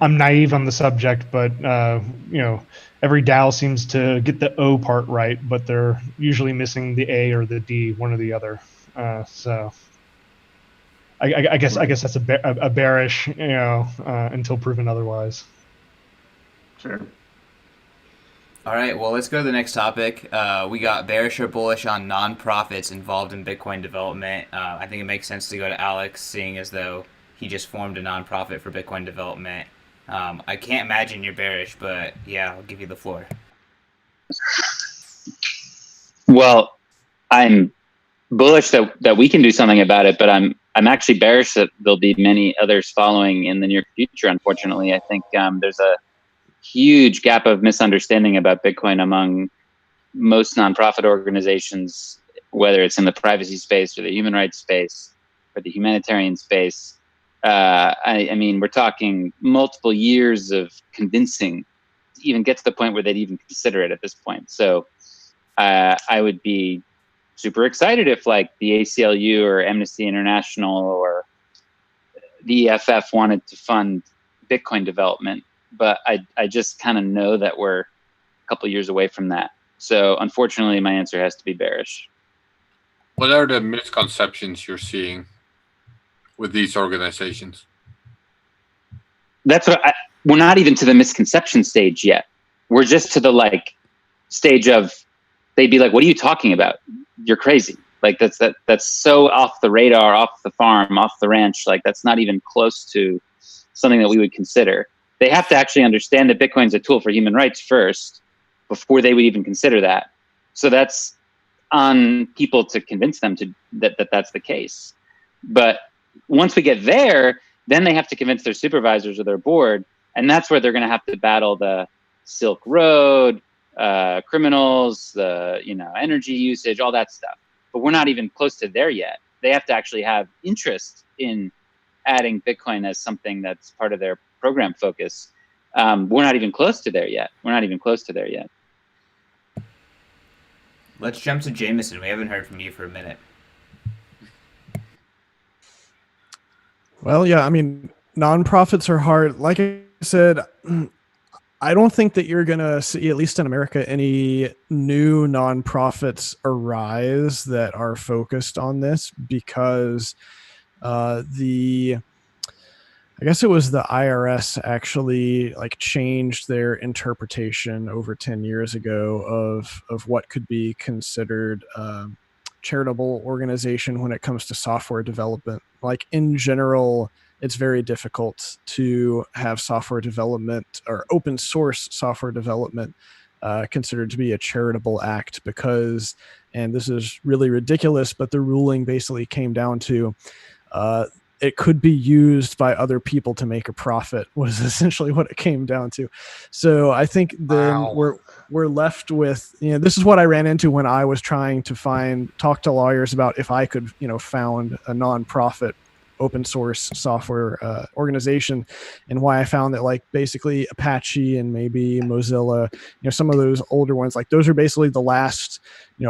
I'm naive on the subject, but every DAO seems to get the O part right, but they're usually missing the A or the D, one or the other. So I guess that's a bearish, until proven otherwise. Sure. All right, well, let's go to the next topic. We got bearish or bullish on nonprofits involved in Bitcoin development. I think it makes sense to go to Alex, seeing as though he just formed a nonprofit for Bitcoin development. I can't imagine you're bearish, but yeah, I'll give you the floor. Well, I'm bullish that we can do something about it, but I'm actually bearish that there'll be many others following in the near future. Unfortunately, I think there's a huge gap of misunderstanding about Bitcoin among most nonprofit organizations, whether it's in the privacy space or the human rights space or the humanitarian space. I mean, we're talking multiple years of convincing to even get to the point where they'd even consider it at this point. So I would be super excited if like the ACLU or Amnesty International or the EFF wanted to fund Bitcoin development. But I just kind of know that we're a couple of years away from that. So unfortunately, my answer has to be bearish. What are the misconceptions you're seeing with these organizations? That's what we're not even to the misconception stage yet. We're just to the stage of they'd be like, "What are you talking about? You're crazy." Like that's so off the radar, off the farm, off the ranch. Like that's not even close to something that we would consider. They have to actually understand that Bitcoin's a tool for human rights first before they would even consider that. So that's on people to convince them that that's the case. But once we get there, then they have to convince their supervisors or their board, and that's where they're going to have to battle the Silk Road, criminals, the energy usage, all that stuff. But we're not even close to there yet. They have to actually have interest in adding Bitcoin as something that's part of their program focus. We're not even close to there yet. Let's jump to Jameson. We haven't heard from you for a minute. Well, yeah, I mean, nonprofits are hard. Like I said, I don't think that you're going to see, at least in America, any new nonprofits arise that are focused on this because I guess it was the IRS actually changed their interpretation over 10 years ago of what could be considered charitable organization when it comes to software development. Like in general, it's very difficult to have software development or open source software development considered to be a charitable act because, and this is really ridiculous, but the ruling basically came down to it could be used by other people to make a profit was essentially what it came down to. So I think then we're left with, this is what I ran into when I was trying to talk to lawyers about if I could, found a nonprofit open source software organization, and why I found that basically Apache and maybe Mozilla, some of those older ones, those are basically the last,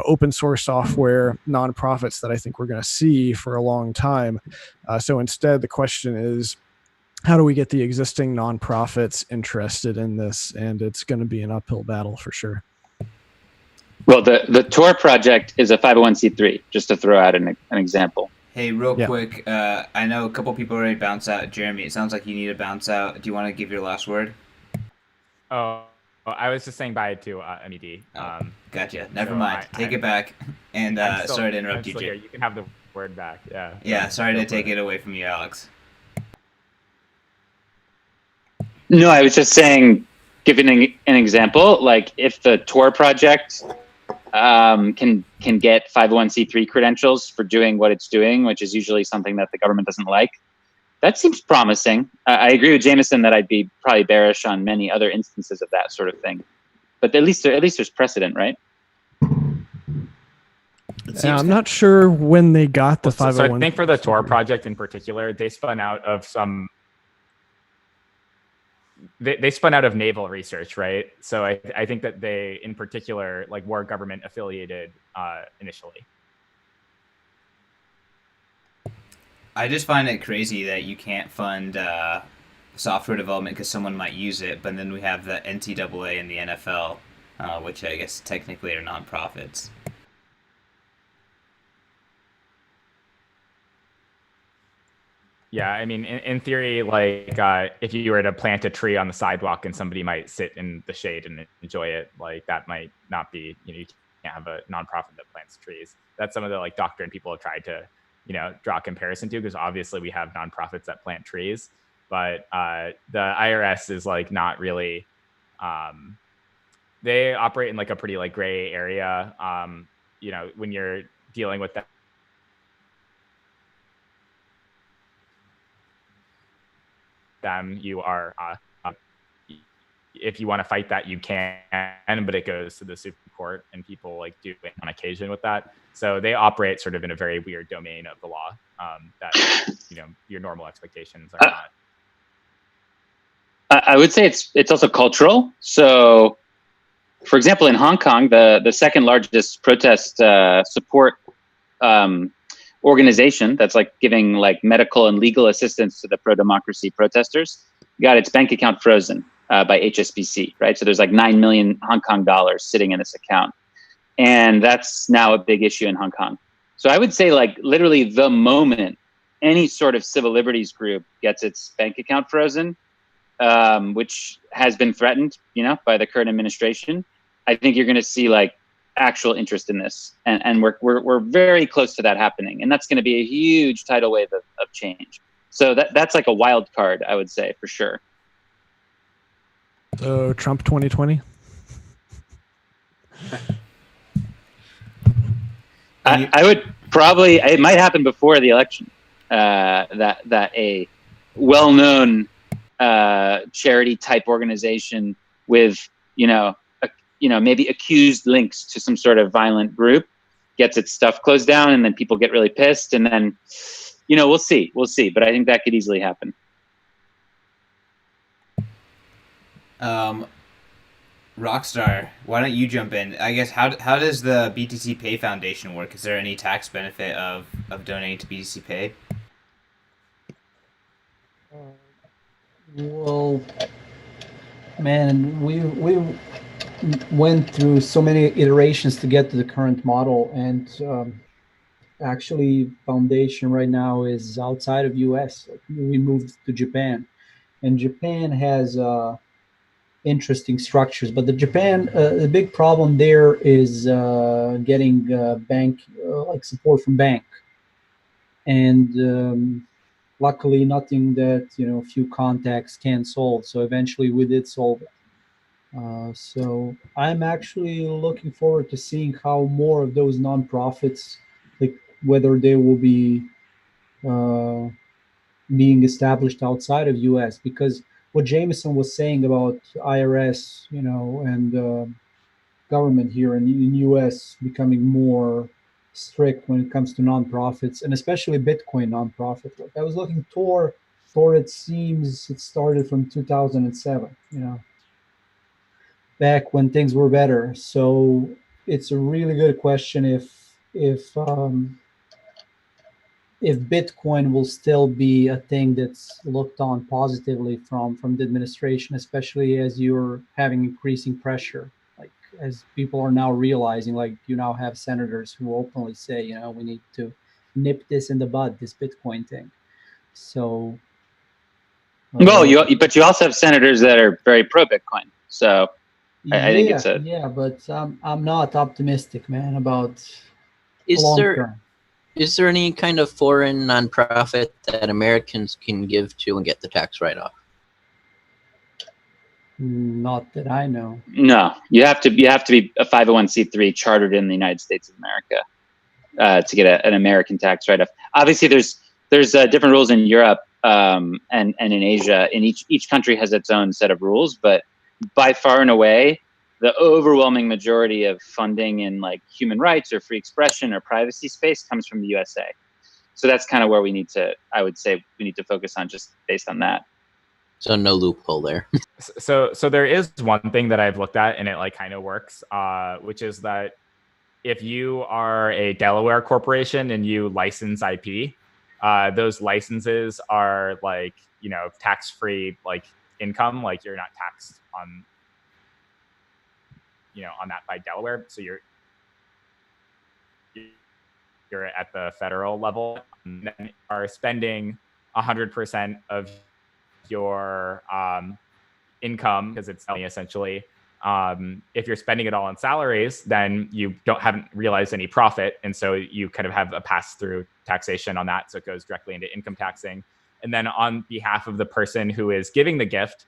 open source software nonprofits that I think we're going to see for a long time. So instead, the question is, how do we get the existing nonprofits interested in this? And it's going to be an uphill battle for sure. Well, the Tor project is a 501c3, just to throw out an example. Hey, real quick, I know a couple people already bounce out. Jeremy, it sounds like you need to bounce out. Do you want to give your last word? Oh, I was just saying bye to MED. Gotcha. Never mind. Take it back. And sorry to interrupt you, Jim. You can have the word back. Yeah. Yeah, sorry to take it away from you, Alex. No, I was just saying, giving an example, if the Tor project can get 501c3 credentials for doing what it's doing, which is usually something that the government doesn't like. That seems promising. I agree with Jameson that I'd be probably bearish on many other instances of that sort of thing. But at least there's precedent, right? I'm not sure when they got the So 501. I think for the Tor project in particular, they spun out of some. They spun out of naval research, right? So I think that they, in particular, like were government affiliated initially. I just find it crazy that you can't fund software development because someone might use it, but then we have the NCAA and the NFL, which I guess technically are nonprofits. Yeah, I mean, in theory, like if you were to plant a tree on the sidewalk and somebody might sit in the shade and enjoy it, like that might not be, you can't have a nonprofit that plants trees. That's some of the like doctrine people have tried to, draw a comparison to, because obviously we have nonprofits that plant trees, but the IRS is like not really, they operate in like a pretty like gray area, when you're dealing with that. Them, you are if you want to fight that, you can, but it goes to the Supreme Court, and people like do it on occasion with that. So they operate sort of in a very weird domain of the law that your normal expectations are not. I would say it's also cultural. So, for example, in Hong Kong, the second largest protest support organization that's like giving like medical and legal assistance to the pro-democracy protesters got its bank account frozen by HSBC, right? So there's like 9 million Hong Kong dollars sitting in this account. And that's now a big issue in Hong Kong. So I would say like literally the moment any sort of civil liberties group gets its bank account frozen, which has been threatened, by the current administration, I think you're going to see like actual interest in this, and we're very close to that happening, and that's going to be a huge tidal wave of change. So that's like a wild card, I would say, for sure. So Trump 2020. I would probably, it might happen before the election, that a well-known charity type organization with maybe accused links to some sort of violent group gets its stuff closed down, and then people get really pissed, and then, we'll see, but I think that could easily happen. Rockstar, why don't you jump in? I guess, how does the BTC Pay Foundation work? Is there any tax benefit of donating to BTC Pay? Well, man, we went through so many iterations to get to the current model, and actually foundation right now is outside of US. We moved to Japan, and Japan has interesting structures, but the big problem there is getting bank like support from bank, and luckily nothing that few contacts can solve. So eventually we did solve it. So I'm actually looking forward to seeing how more of those nonprofits, like whether they will be being established outside of US, because what Jameson was saying about IRS, and government here in US becoming more strict when it comes to nonprofits, and especially Bitcoin nonprofit. Like I was looking Tor, it seems it started from 2007, back when things were better. So it's a really good question if Bitcoin will still be a thing that's looked on positively from the administration, especially as you're having increasing pressure, like as people are now realizing, like you now have senators who openly say, we need to nip this in the bud, this Bitcoin thing. So, well, but you also have senators that are very pro Bitcoin. So I think it's but I'm not optimistic, man, about Is long there term. is there any kind of foreign nonprofit that Americans can give to and get the tax write-off? Not that I know. No, you have to be a 501c3 chartered in the United States of America to get an American tax write-off. Obviously, there's different rules in Europe and in Asia. In each country has its own set of rules, but by far and away, the overwhelming majority of funding in like human rights or free expression or privacy space comes from the USA. So that's kind of where we need to, I would say we need to focus on just based on that. So no loophole there. So there is one thing that I've looked at and it like kind of works, which is that if you are a Delaware corporation and you license IP, those licenses are like, you know, tax-free like income, like you're not taxed on, you know, on that by Delaware. So you're at the federal level and then are spending 100% of your income, because it's essentially if you're spending it all on salaries, then you haven't realized any profit, and so you kind of have a pass-through taxation on that, so it goes directly into income taxing. And then on behalf of the person who is giving the gift,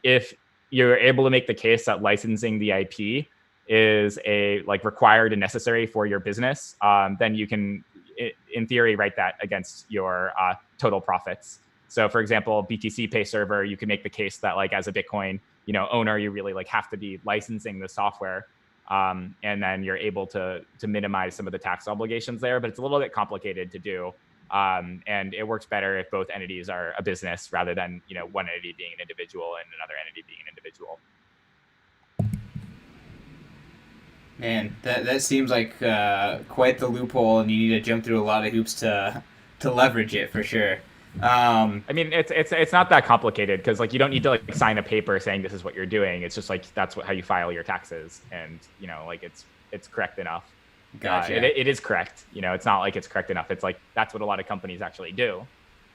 if you're able to make the case that licensing the IP is a like required and necessary for your business, then you can, in theory, write that against your total profits. So, for example, BTC Pay Server, you can make the case that like as a Bitcoin, you know, owner, you really like have to be licensing the software, and then you're able to minimize some of the tax obligations there. But it's a little bit complicated to do, and it works better if both entities are a business rather than, you know, one entity being an individual and another entity being an individual. Man, that seems like quite the loophole, and you need to jump through a lot of hoops to leverage it for sure. I mean, it's not that complicated, because like you don't need to like sign a paper saying this is what you're doing. It's just like that's how you file your taxes, and you know, like it's correct enough. Gotcha. It is correct. You know, it's not like it's correct enough. It's like that's what a lot of companies actually do.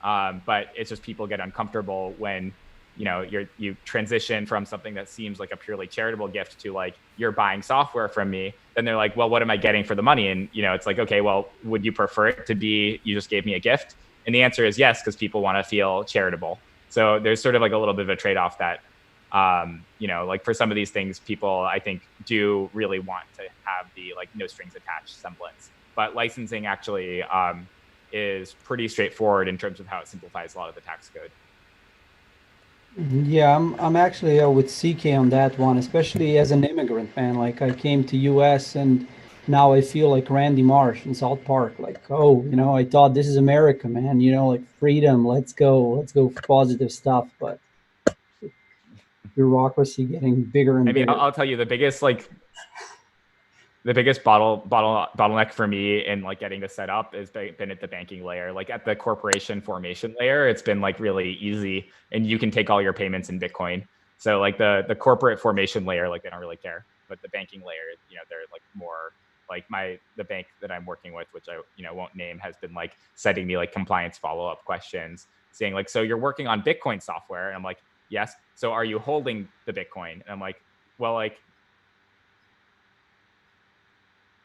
But it's just people get uncomfortable when, you know, you transition from something that seems like a purely charitable gift to like you're buying software from me. Then they're like, well, what am I getting for the money? And you know, it's like, okay, well, would you prefer it to be you just gave me a gift? And the answer is yes, because people want to feel charitable. So there's sort of like a little bit of a trade-off that, you know, like for some of these things, people I think do really want to have the like no strings attached semblance. But licensing actually is pretty straightforward in terms of how it simplifies a lot of the tax code. Yeah, I'm actually with CK on that one, especially as an immigrant, man. Like I came to US and now I feel like Randy Marsh in South Park. Like, oh, you know, I thought this is America, man. You know, like freedom. Let's go for positive stuff. But bureaucracy getting bigger and bigger. I'll tell you the biggest bottleneck for me in like getting this set up has been at the banking layer. Like at the corporation formation layer, it's been like really easy, and you can take all your payments in Bitcoin. So like the corporate formation layer, like they don't really care, but the banking layer, you know, they're like more like the bank that I'm working with, which I, you know, won't name, has been like sending me like compliance follow-up questions saying like, so you're working on Bitcoin software? And I'm like, yes. So are you holding the Bitcoin? And I'm like, well, like,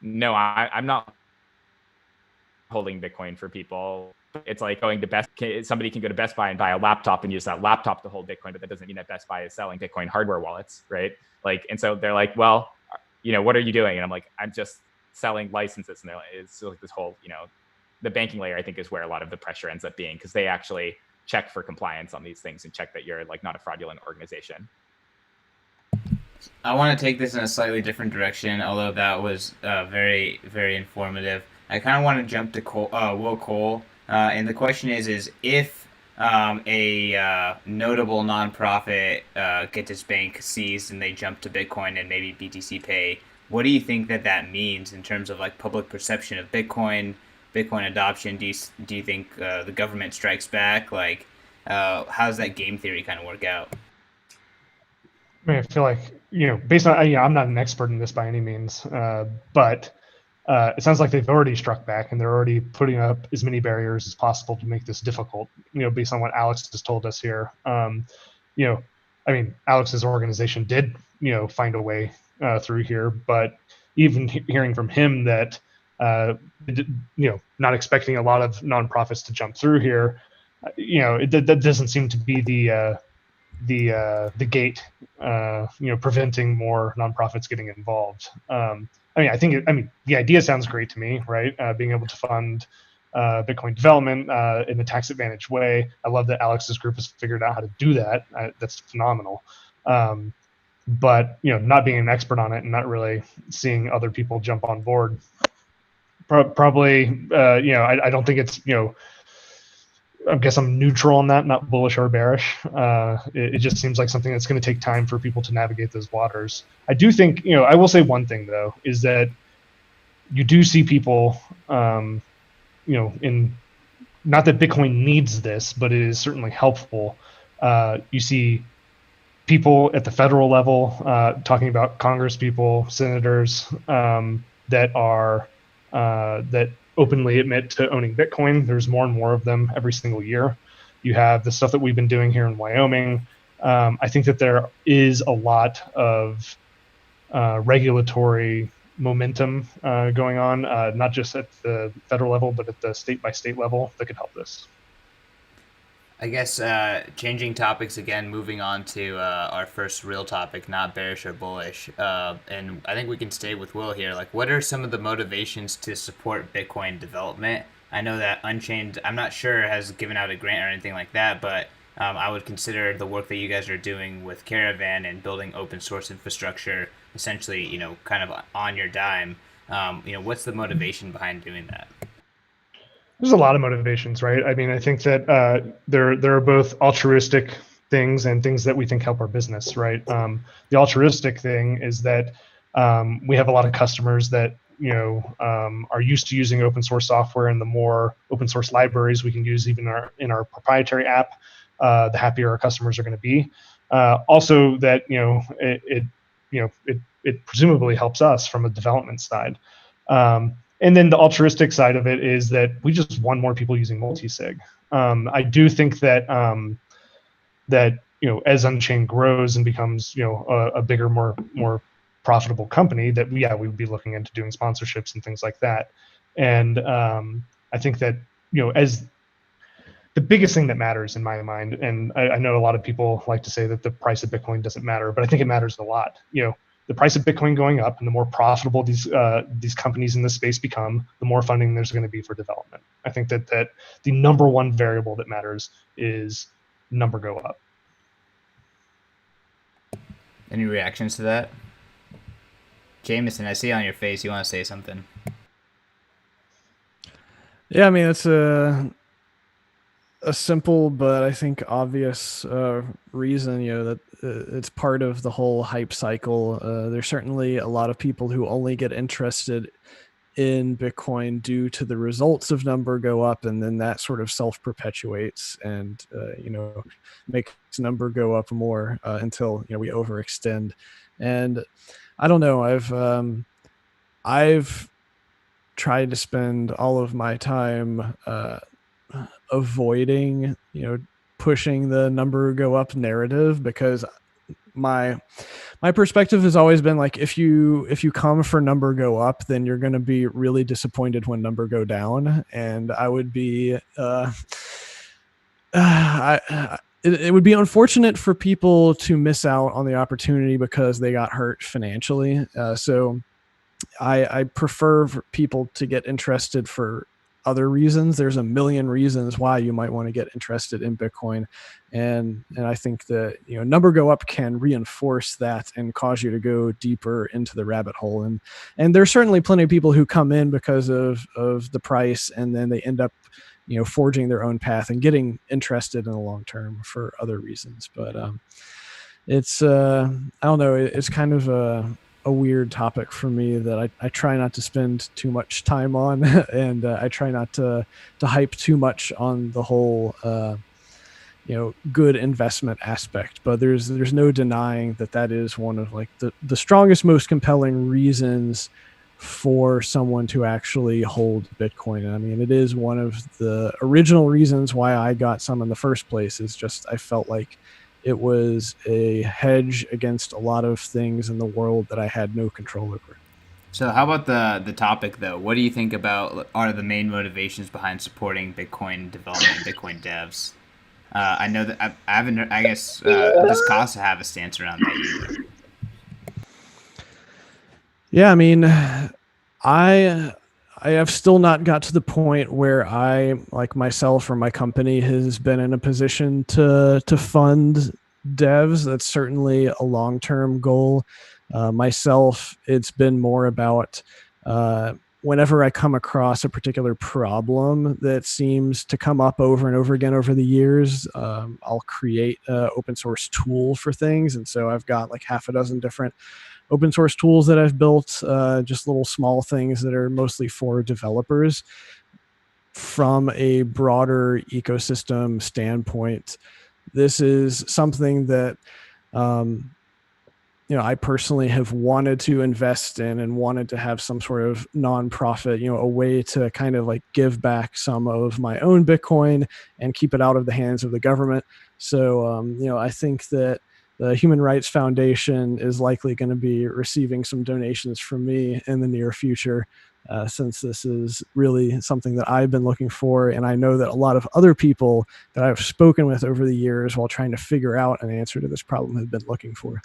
no, I'm not holding Bitcoin for people. It's like going to somebody can go to Best Buy and buy a laptop and use that laptop to hold Bitcoin, but that doesn't mean that Best Buy is selling Bitcoin hardware wallets, right? Like, and so they're like, well, you know, what are you doing? And I'm like, I'm just selling licenses. And it's like this whole, you know, the banking layer, I think, is where a lot of the pressure ends up being, because they actually check for compliance on these things and check that you're like not a fraudulent organization. I want to take this in a slightly different direction, although that was very, very informative. I kind of want to jump to Will Cole, and the question is if a notable nonprofit gets its bank seized and they jump to Bitcoin and maybe BTC Pay, what do you think that means in terms of like public perception of Bitcoin adoption? Do you think the government strikes back? Like, how does that game theory kind of work out? I mean, I feel like, you know, based on, you know, I'm not an expert in this by any means, but it sounds like they've already struck back and they're already putting up as many barriers as possible to make this difficult, you know, based on what Alex has told us here. You know, I mean, Alex's organization did, you know, find a way through here, but even hearing from him that, you know, not expecting a lot of nonprofits to jump through here, you know, that doesn't seem to be the gate, you know, preventing more nonprofits getting involved. I mean, the idea sounds great to me, right? Being able to fund Bitcoin development in a tax advantage way. I love that Alex's group has figured out how to do that. That's phenomenal. but not being an expert on it and not really seeing other people jump on board. Probably, I don't think it's I guess I'm neutral on that, not bullish or bearish. It just seems like something that's going to take time for people to navigate those waters. I do think, I will say one thing though, is that you do see people, in, not that Bitcoin needs this, but it is certainly helpful. You see people at the federal level talking about Congress people, senators that are that openly admit to owning Bitcoin. There's more and more of them every single year. You have the stuff that we've been doing here in Wyoming. I think that there is a lot of regulatory momentum going on, not just at the federal level, but at the state by state level that could help this. I guess changing topics again, moving on to our first real topic, not bearish or bullish. And I think we can stay with Will here. Like, what are some of the motivations to support Bitcoin development? I know that Unchained, I'm not sure, has given out a grant or anything like that, but I would consider the work that you guys are doing with Caravan and building open source infrastructure, essentially, kind of on your dime. What's the motivation behind doing that? There's a lot of motivations, right? I mean, I think that there are both altruistic things and things that we think help our business, right? The altruistic thing is that we have a lot of customers that are used to using open source software, and the more open source libraries we can use even in our proprietary app, the happier our customers are going to be. Also, that it presumably helps us from a development side. And then the altruistic side of it is that we just want more people using multi-sig. I do think that as Unchained grows and becomes a bigger, more profitable company, that we would be looking into doing sponsorships and things like that. And I think that as the biggest thing that matters in my mind, and I know a lot of people like to say that the price of Bitcoin doesn't matter, but I think it matters a lot. The price of Bitcoin going up and the more profitable these companies in this space become, the more funding there's going to be for development. I think that the number one variable that matters is number go up. Any reactions to that? Jameson, I see on your face you want to say something. Yeah, I mean, it's a simple but I think obvious reason, that it's part of the whole hype cycle. There's certainly a lot of people who only get interested in Bitcoin due to the results of number go up, and then that sort of self-perpetuates and makes number go up more until we overextend. And I don't know, I've tried to spend all of my time avoiding pushing the number go up narrative, because my perspective has always been like, if you come for number go up, then you're going to be really disappointed when number go down. And I would be it would be unfortunate for people to miss out on the opportunity because they got hurt financially. So I prefer for people to get interested for other reasons. There's a million reasons why you might want to get interested in Bitcoin. And I think that, number go up can reinforce that and cause you to go deeper into the rabbit hole. And there's certainly plenty of people who come in because of the price, and then they end up, forging their own path and getting interested in the long term for other reasons. But it's, I don't know, it's kind of a weird topic for me that I try not to spend too much time on, and I try not to hype too much on the whole good investment aspect. But there's no denying that is one of like the strongest, most compelling reasons for someone to actually hold Bitcoin. And I mean, it is one of the original reasons why I got some in the first place. Is just I felt like it was a hedge against a lot of things in the world that I had no control over. So how about the topic, though? What do you think are the main motivations behind supporting Bitcoin development, Bitcoin devs? I know that I haven't, I guess, does Casa have a stance around that either? Yeah, I mean, I have still not got to the point where I, like myself or my company, has been in a position to fund devs, that's certainly a long-term goal. Myself, it's been more about whenever I come across a particular problem that seems to come up over and over again over the years, I'll create an open source tool for things. And so I've got like half a dozen different open source tools that I've built, just little small things that are mostly for developers. From a broader ecosystem standpoint, this is something that I personally have wanted to invest in and wanted to have some sort of nonprofit, a way to kind of like give back some of my own Bitcoin and keep it out of the hands of the government. So, I think that the Human Rights Foundation is likely going to be receiving some donations from me in the near future, since this is really something that I've been looking for. And I know that a lot of other people that I've spoken with over the years while trying to figure out an answer to this problem have been looking for.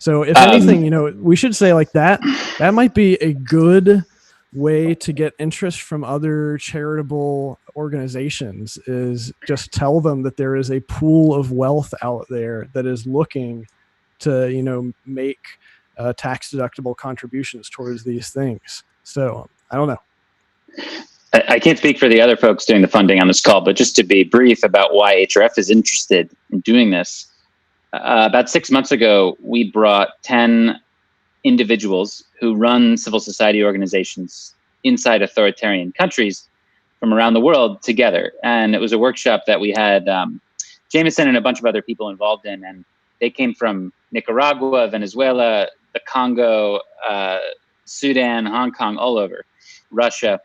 So if anything, we should say like that might be a good way to get interest from other charitable organizations, is just tell them that there is a pool of wealth out there that is looking to, make tax deductible contributions towards these things. So I don't know. I can't speak for the other folks doing the funding on this call, but just to be brief about why HRF is interested in doing this. About 6 months ago, we brought 10 individuals who run civil society organizations inside authoritarian countries from around the world together. And it was a workshop that we had Jameson and a bunch of other people involved in. And they came from Nicaragua, Venezuela, the Congo, Sudan, Hong Kong, all over, Russia.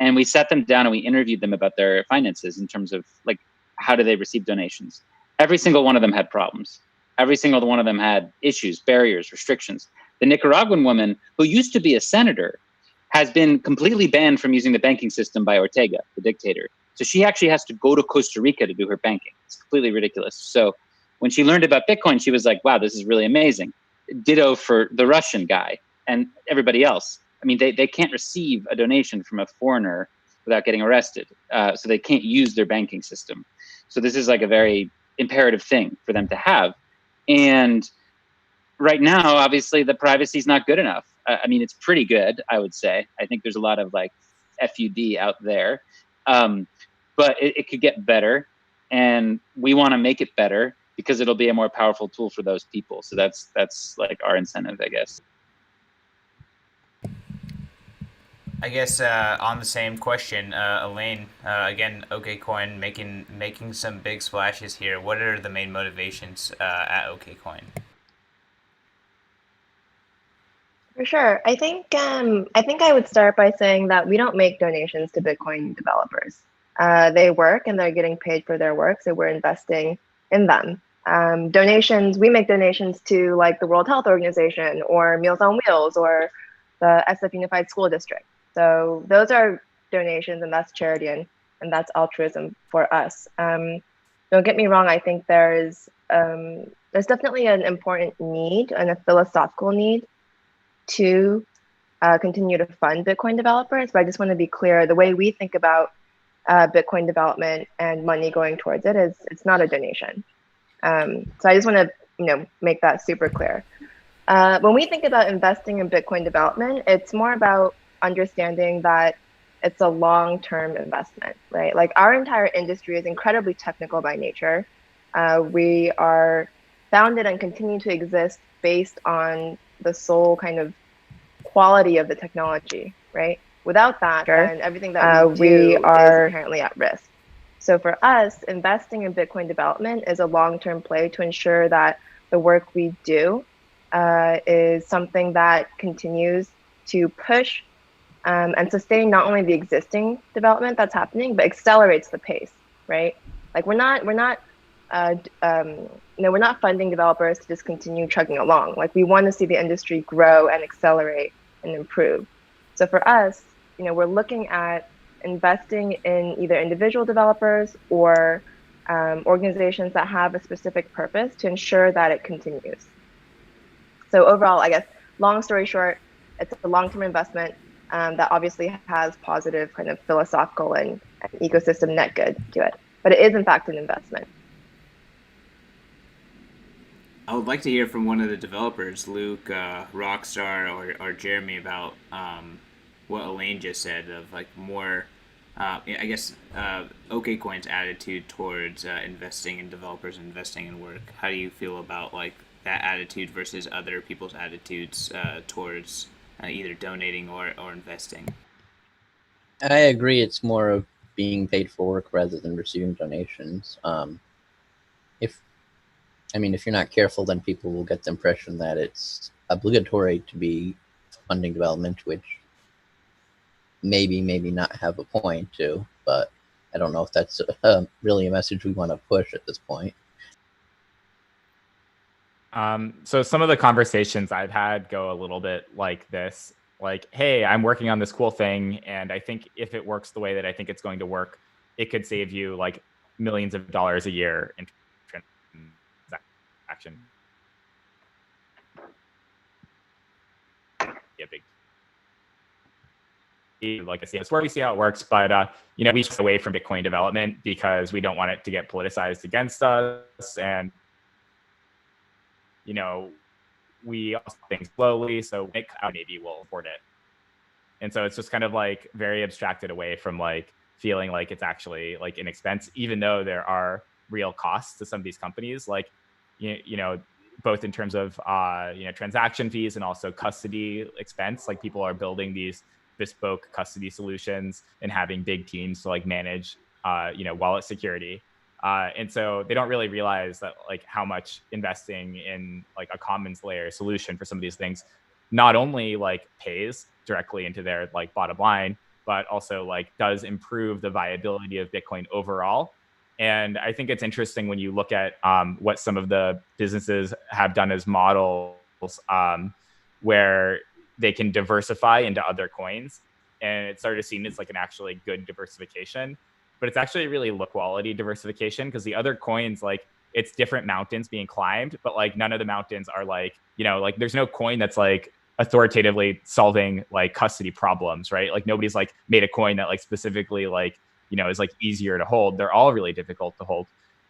And we sat them down and we interviewed them about their finances in terms of like, how do they receive donations? Every single one of them had problems. Every single one of them had issues, barriers, restrictions. The Nicaraguan woman, who used to be a senator, has been completely banned from using the banking system by Ortega, the dictator. So she actually has to go to Costa Rica to do her banking. It's completely ridiculous. So when she learned about Bitcoin, she was like, wow, this is really amazing. Ditto for the Russian guy and everybody else. I mean, they can't receive a donation from a foreigner without getting arrested. So they can't use their banking system. So this is like a very imperative thing for them to have. And right now, obviously, the privacy is not good enough. I mean, it's pretty good, I would say. I think there's a lot of like FUD out there, but it could get better. And we want to make it better because it'll be a more powerful tool for those people. So that's like our incentive, I guess. I guess on the same question, Elaine, again, OKCoin making some big splashes here. What are the main motivations at OKCoin? For sure. I think I would start by saying that we don't make donations to Bitcoin developers. They work and they're getting paid for their work, so we're investing in them. Donations, we make donations to like the World Health Organization or Meals on Wheels or the SF Unified School District. So those are donations, and that's charity, and that's altruism for us. Don't get me wrong. I think there's definitely an important need and a philosophical need to continue to fund Bitcoin developers. But I just want to be clear: the way we think about Bitcoin development and money going towards it is it's not a donation. So I just want to make that super clear. When we think about investing in Bitcoin development, it's more about understanding that it's a long-term investment, right? Like our entire industry is incredibly technical by nature. We are founded and continue to exist based on the sole kind of quality of the technology, right? Without that, then everything that we do is inherently at risk. So for us, investing in Bitcoin development is a long-term play to ensure that the work we do is something that continues to push and sustain not only the existing development that's happening, but accelerates the pace, right? Like we're not funding developers to just continue chugging along. Like we want to see the industry grow and accelerate and improve. So for us, we're looking at investing in either individual developers or organizations that have a specific purpose to ensure that it continues. So overall, I guess, long story short, it's a long-term investment that obviously has positive kind of philosophical and ecosystem net good to it. But it is, in fact, an investment. I would like to hear from one of the developers, Luke, Rockstar, or Jeremy, about what Elaine just said of like more, I guess, OKCoin's attitude towards investing in developers and investing in work. How do you feel about like that attitude versus other people's attitudes towards either donating or investing? I agree. It's more of being paid for work rather than receiving donations. If you're not careful, then people will get the impression that it's obligatory to be funding development, which maybe not have a point to, but I don't know if that's really a message we want to push at this point. So some of the conversations I've had go a little bit like this, like, hey, I'm working on this cool thing, and I think if it works the way that I think it's going to work, it could save you like millions of dollars a year in transaction. Yeah, big. Like I see, it's where we see how it works, but we stay away from Bitcoin development because we don't want it to get politicized against us, and we also think slowly, so maybe we'll afford it. And so it's just kind of like very abstracted away from like feeling like it's actually like an expense, even though there are real costs to some of these companies, like both in terms of transaction fees and also custody expense. Like people are building these bespoke custody solutions and having big teams to like manage wallet security. And so they don't really realize that like how much investing in like a commons layer solution for some of these things not only like pays directly into their like bottom line, but also like does improve the viability of Bitcoin overall. And I think it's interesting when you look at what some of the businesses have done as models where they can diversify into other coins. And it started seen as like an actually good diversification. But it's actually really low quality diversification because the other coins, like it's different mountains being climbed, but like none of the mountains are like, like there's no coin that's like authoritatively solving like custody problems, right? Like nobody's like made a coin that like specifically like, is like easier to hold. They're all really difficult to hold.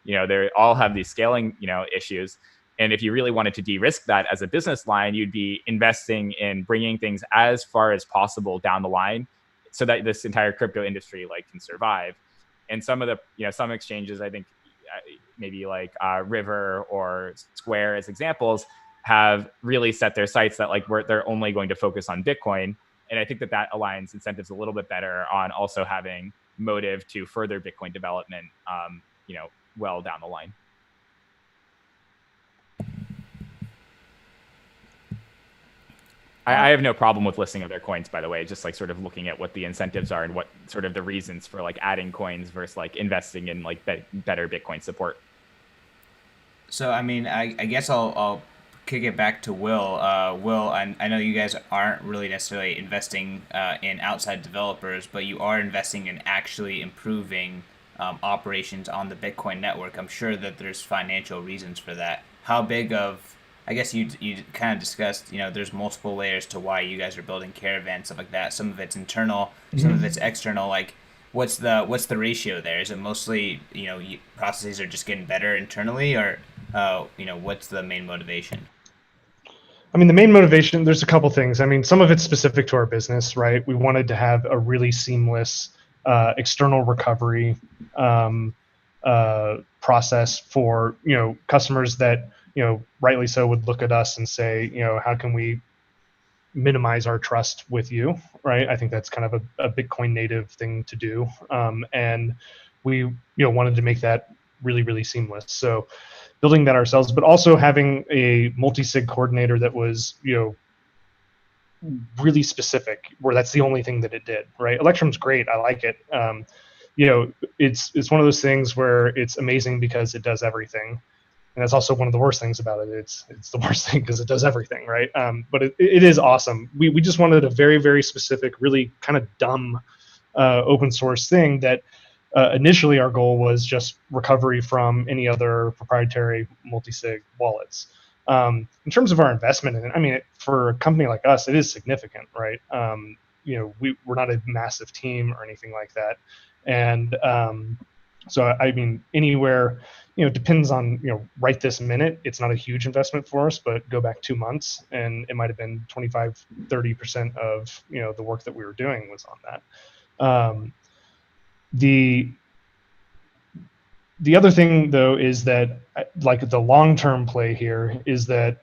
They all have these scaling, issues. And if you really wanted to de-risk that as a business line, you'd be investing in bringing things as far as possible down the line so that this entire crypto industry like can survive. And some of the, some exchanges, I think maybe like River or Square as examples, have really set their sights that like they're only going to focus on Bitcoin. And I think that aligns incentives a little bit better on also having motive to further Bitcoin development, well down the line. I have no problem with listing other coins, by the way, just like sort of looking at what the incentives are and what sort of the reasons for like adding coins versus like investing in like better Bitcoin support. So, I mean, I guess I'll kick it back to Will. Will, I know you guys aren't really necessarily investing in outside developers, but you are investing in actually improving operations on the Bitcoin network. I'm sure that there's financial reasons for that. How big of, I guess you kind of discussed, there's multiple layers to why you guys are building Caravan, stuff like that. Some of it's internal, some of it's external. Like, what's the ratio there? Is it mostly, processes are just getting better internally, or, what's the main motivation? I mean, the main motivation, there's a couple things. I mean, some of it's specific to our business, right? We wanted to have a really seamless external recovery process for, customers that, rightly so would look at us and say, how can we minimize our trust with you, right? I think that's kind of a Bitcoin native thing to do. And we, wanted to make that really, really seamless. So building that ourselves, but also having a multi-sig coordinator that was, really specific, where that's the only thing that it did, right? Electrum's great. I like it. It's one of those things where it's amazing because it does everything. And that's also one of the worst things about it. It's the worst thing because it does everything, right? But it is awesome. We just wanted a very, very specific, really kind of dumb open source thing that initially our goal was just recovery from any other proprietary multi-sig wallets. In terms of our investment in it, I mean, for a company like us, it is significant, right? We're not a massive team or anything like that. And So I mean, anywhere, depends on, right this minute, it's not a huge investment for us, but go back 2 months and it might have been 25, 30% of, the work that we were doing was on that. The other thing though is that, like, the long-term play here is that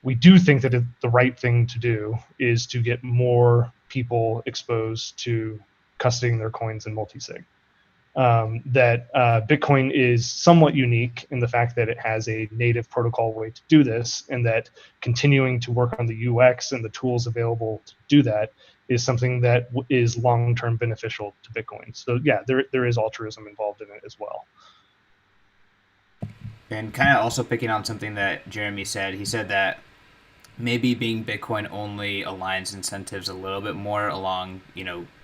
we do think that the right thing to do is to get more people exposed to custodying their coins in multisig. That Bitcoin is somewhat unique in the fact that it has a native protocol way to do this, and that continuing to work on the UX and the tools available to do that is something that is long-term beneficial to Bitcoin. So yeah, there is altruism involved in it as well. And kind of also picking on something that Jeremy said, he said that maybe being Bitcoin only aligns incentives a little bit more along,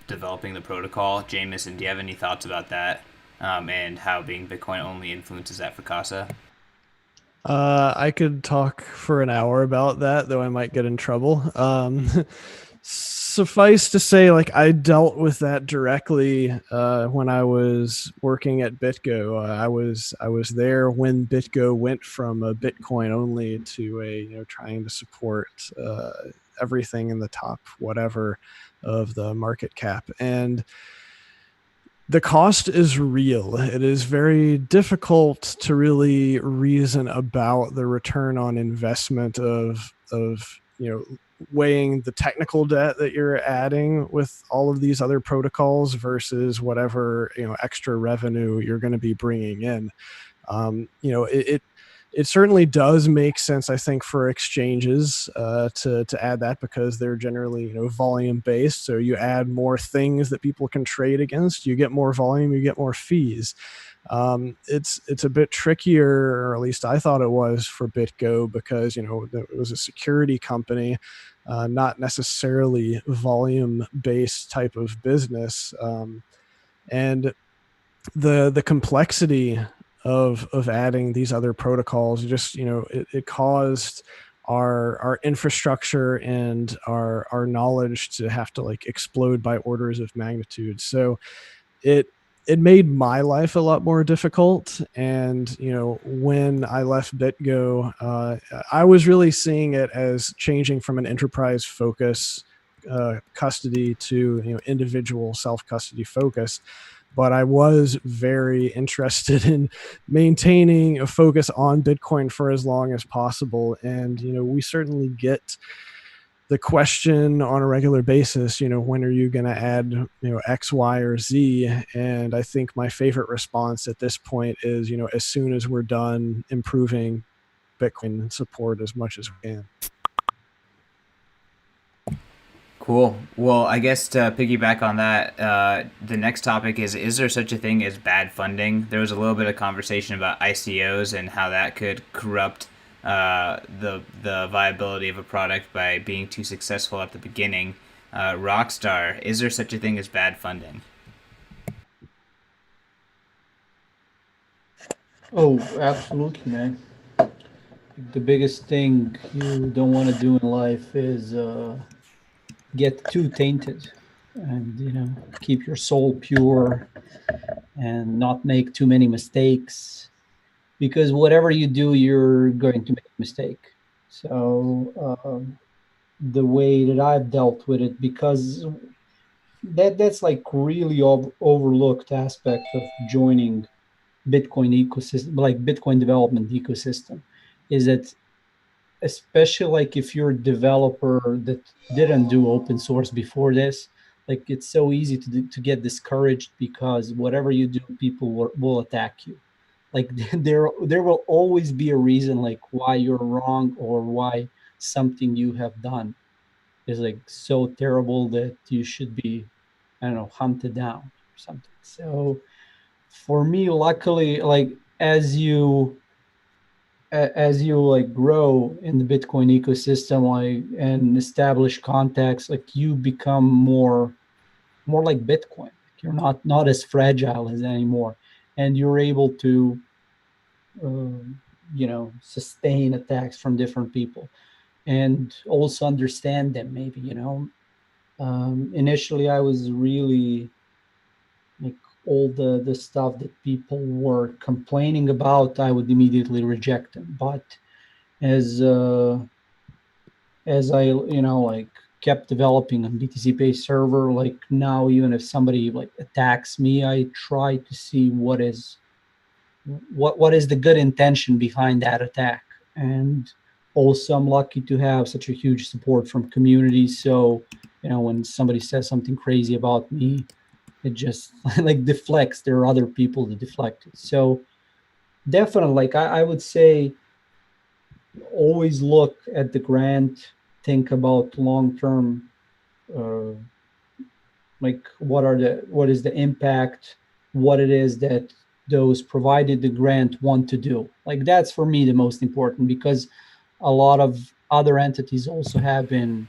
developing the protocol. Jameson, do you have any thoughts about that, and how being Bitcoin only influences that for Casa? I could talk for an hour about that, though I might get in trouble. Suffice to say, like, I dealt with that directly when I was working at BitGo. I was there when BitGo went from a Bitcoin only to a trying to support everything in the top whatever of the market cap, and the cost is real. It is very difficult to really reason about the return on investment of weighing the technical debt that you're adding with all of these other protocols versus whatever extra revenue you're going to be bringing in. It certainly does make sense, I think, for exchanges to add that, because they're generally volume based. So you add more things that people can trade against, you get more volume, you get more fees. It's a bit trickier, or at least I thought it was, for BitGo, because it was a security company, not necessarily volume based type of business, and the complexity of adding these other protocols just it caused our infrastructure and our knowledge to have to explode by orders of magnitude. So it made my life a lot more difficult. And when I left BitGo, I was really seeing it as changing from an enterprise focus custody to individual self-custody focus. But I was very interested in maintaining a focus on Bitcoin for as long as possible. And, we certainly get the question on a regular basis, when are you going to add, X, Y, or Z? And I think my favorite response at this point is, as soon as we're done improving Bitcoin support as much as we can. Cool. Well, I guess to piggyback on that, the next topic is there such a thing as bad funding? There was a little bit of conversation about ICOs and how that could corrupt the viability of a product by being too successful at the beginning. Rockstar, is there such a thing as bad funding? Oh, absolutely, man. The biggest thing you don't want to do in life is get too tainted, and keep your soul pure and not make too many mistakes, because whatever you do, you're going to make a mistake. So the way that I've dealt with it, because that's like really overlooked aspect of joining Bitcoin ecosystem, like Bitcoin development ecosystem, is that especially like if you're a developer that didn't do open source before this, like it's so easy to get discouraged, because whatever you do, people will attack you. Like there will always be a reason like why you're wrong, or why something you have done is like so terrible that you should be, I don't know, hunted down or something. So for me, luckily, like as you like grow in the Bitcoin ecosystem, like, and establish contacts, like you become more like Bitcoin. You're not as fragile as anymore, and you're able to sustain attacks from different people, and also understand them. Maybe initially I was really like all the stuff that people were complaining about, I would immediately reject them. But as I, like kept developing on BTC Pay server, like now, even if somebody like attacks me, I try to see what is the good intention behind that attack. And also, I'm lucky to have such a huge support from community. So, when somebody says something crazy about me, it just like deflects. There are other people that deflect it. So definitely, like I would say, always look at the grant, think about long-term, like what is the impact, what it is that those provided the grant want to do. Like that's for me the most important, because a lot of other entities also have been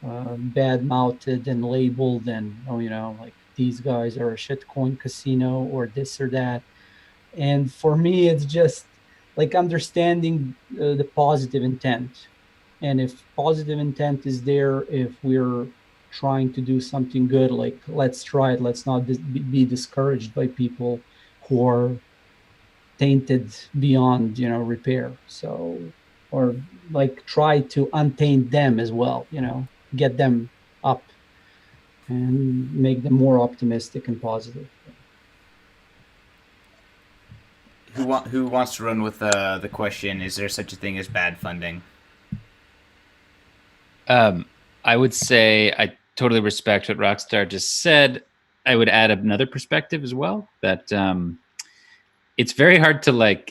bad-mouthed and labeled, and like these guys are a shitcoin casino or this or that. And for me, it's just like understanding the positive intent. And if positive intent is there, if we're trying to do something good, like let's try it. Let's not be discouraged by people who are tainted beyond repair. So, or like try to untaint them as well, get them up and make them more optimistic and positive. Who wants to run with the question? Is there such a thing as bad funding? I would say I totally respect what Rockstar just said. I would add another perspective as well, that it's very hard to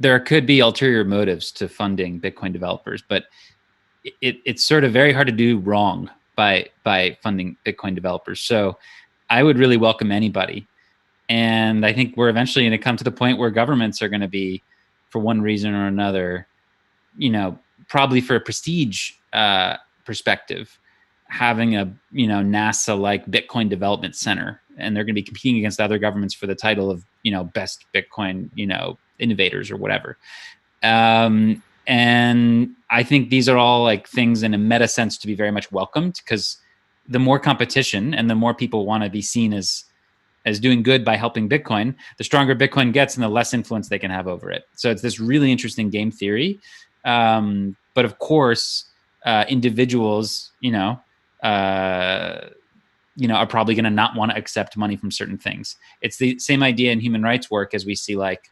there could be ulterior motives to funding Bitcoin developers, but it's sort of very hard to do wrong by funding Bitcoin developers. So I would really welcome anybody. And I think we're eventually going to come to the point where governments are going to be, for one reason or another, probably for a prestige perspective, having a NASA-like Bitcoin development center, and they're going to be competing against other governments for the title of best Bitcoin innovators or whatever. And I think these are all like things in a meta sense to be very much welcomed, because the more competition and the more people want to be seen as doing good by helping Bitcoin, the stronger Bitcoin gets and the less influence they can have over it. So it's this really interesting game theory. But of course, individuals, are probably going to not want to accept money from certain things. It's the same idea in human rights work as we see, like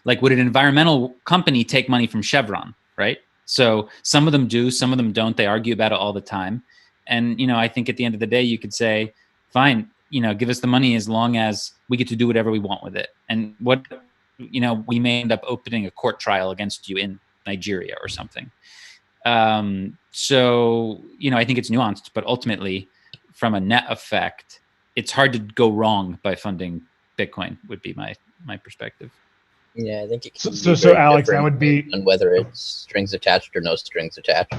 would an environmental company take money from Chevron, right? So some of them do, some of them don't. They argue about it all the time. And, I think at the end of the day, you could say, fine, give us the money as long as we get to do whatever we want with it. And we may end up opening a court trial against you in Nigeria or something. So, I think it's nuanced, but ultimately, from a net effect, it's hard to go wrong by funding Bitcoin, would be my perspective. Yeah, I think it can so Alex, that would be on whether it's strings attached or no strings attached.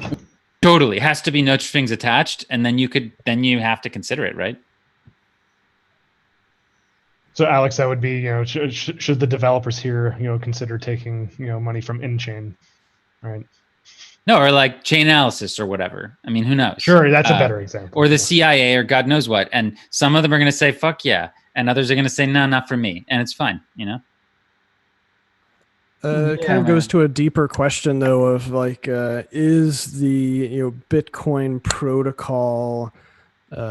Totally, it has to be no strings attached, and then you have to consider it, right? So Alex, that would be, should the developers here, consider taking, money from in-chain, right? No, or like chain analysis or whatever. I mean, who knows? Sure, that's a better example. Or the CIA or God knows what. And some of them are going to say, fuck yeah. And others are going to say, no, not for me. And it's fine, Kind of goes to a deeper question, though, of like, is the Bitcoin protocol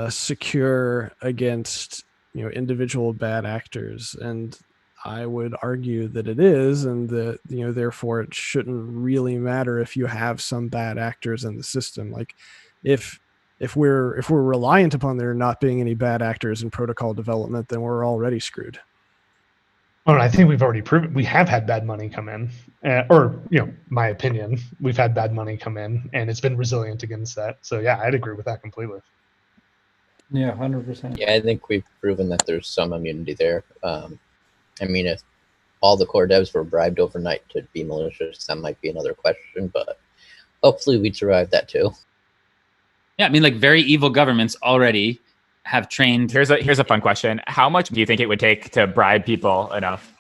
secure against individual bad actors? And I would argue that it is, and that therefore it shouldn't really matter if you have some bad actors in the system. Like if we're reliant upon there not being any bad actors in protocol development, then we're already screwed. Well, I think we've already proven we have had bad money come in, or my opinion, we've had bad money come in, and it's been resilient against that. So yeah, I'd agree with that completely. Yeah, 100%. Yeah, I think we've proven that there's some immunity there. I mean, if all the core devs were bribed overnight to be malicious, that might be another question, but hopefully we'd survive that too. Yeah, I mean, like very evil governments already have trained. Here's a fun question. How much do you think it would take to bribe people enough?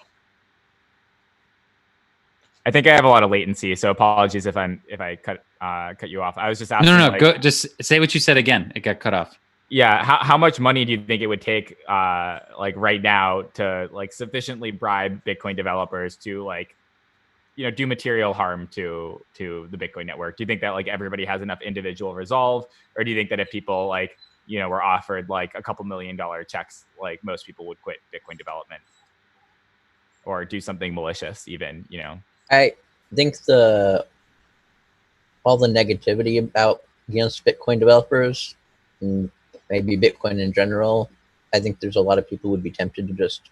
I think I have a lot of latency, so apologies if I cut you off. I was just asking. No, like, go. Just say what you said again. It got cut off. Yeah, how much money do you think it would take, like right now, to like sufficiently bribe Bitcoin developers to like, do material harm to the Bitcoin network? Do you think that like everybody has enough individual resolve, or do you think that if people like were offered like a couple $1 million checks, like most people would quit Bitcoin development or do something malicious even? I think all the negativity against Bitcoin developers and maybe Bitcoin in general, I think there's a lot of people who would be tempted to just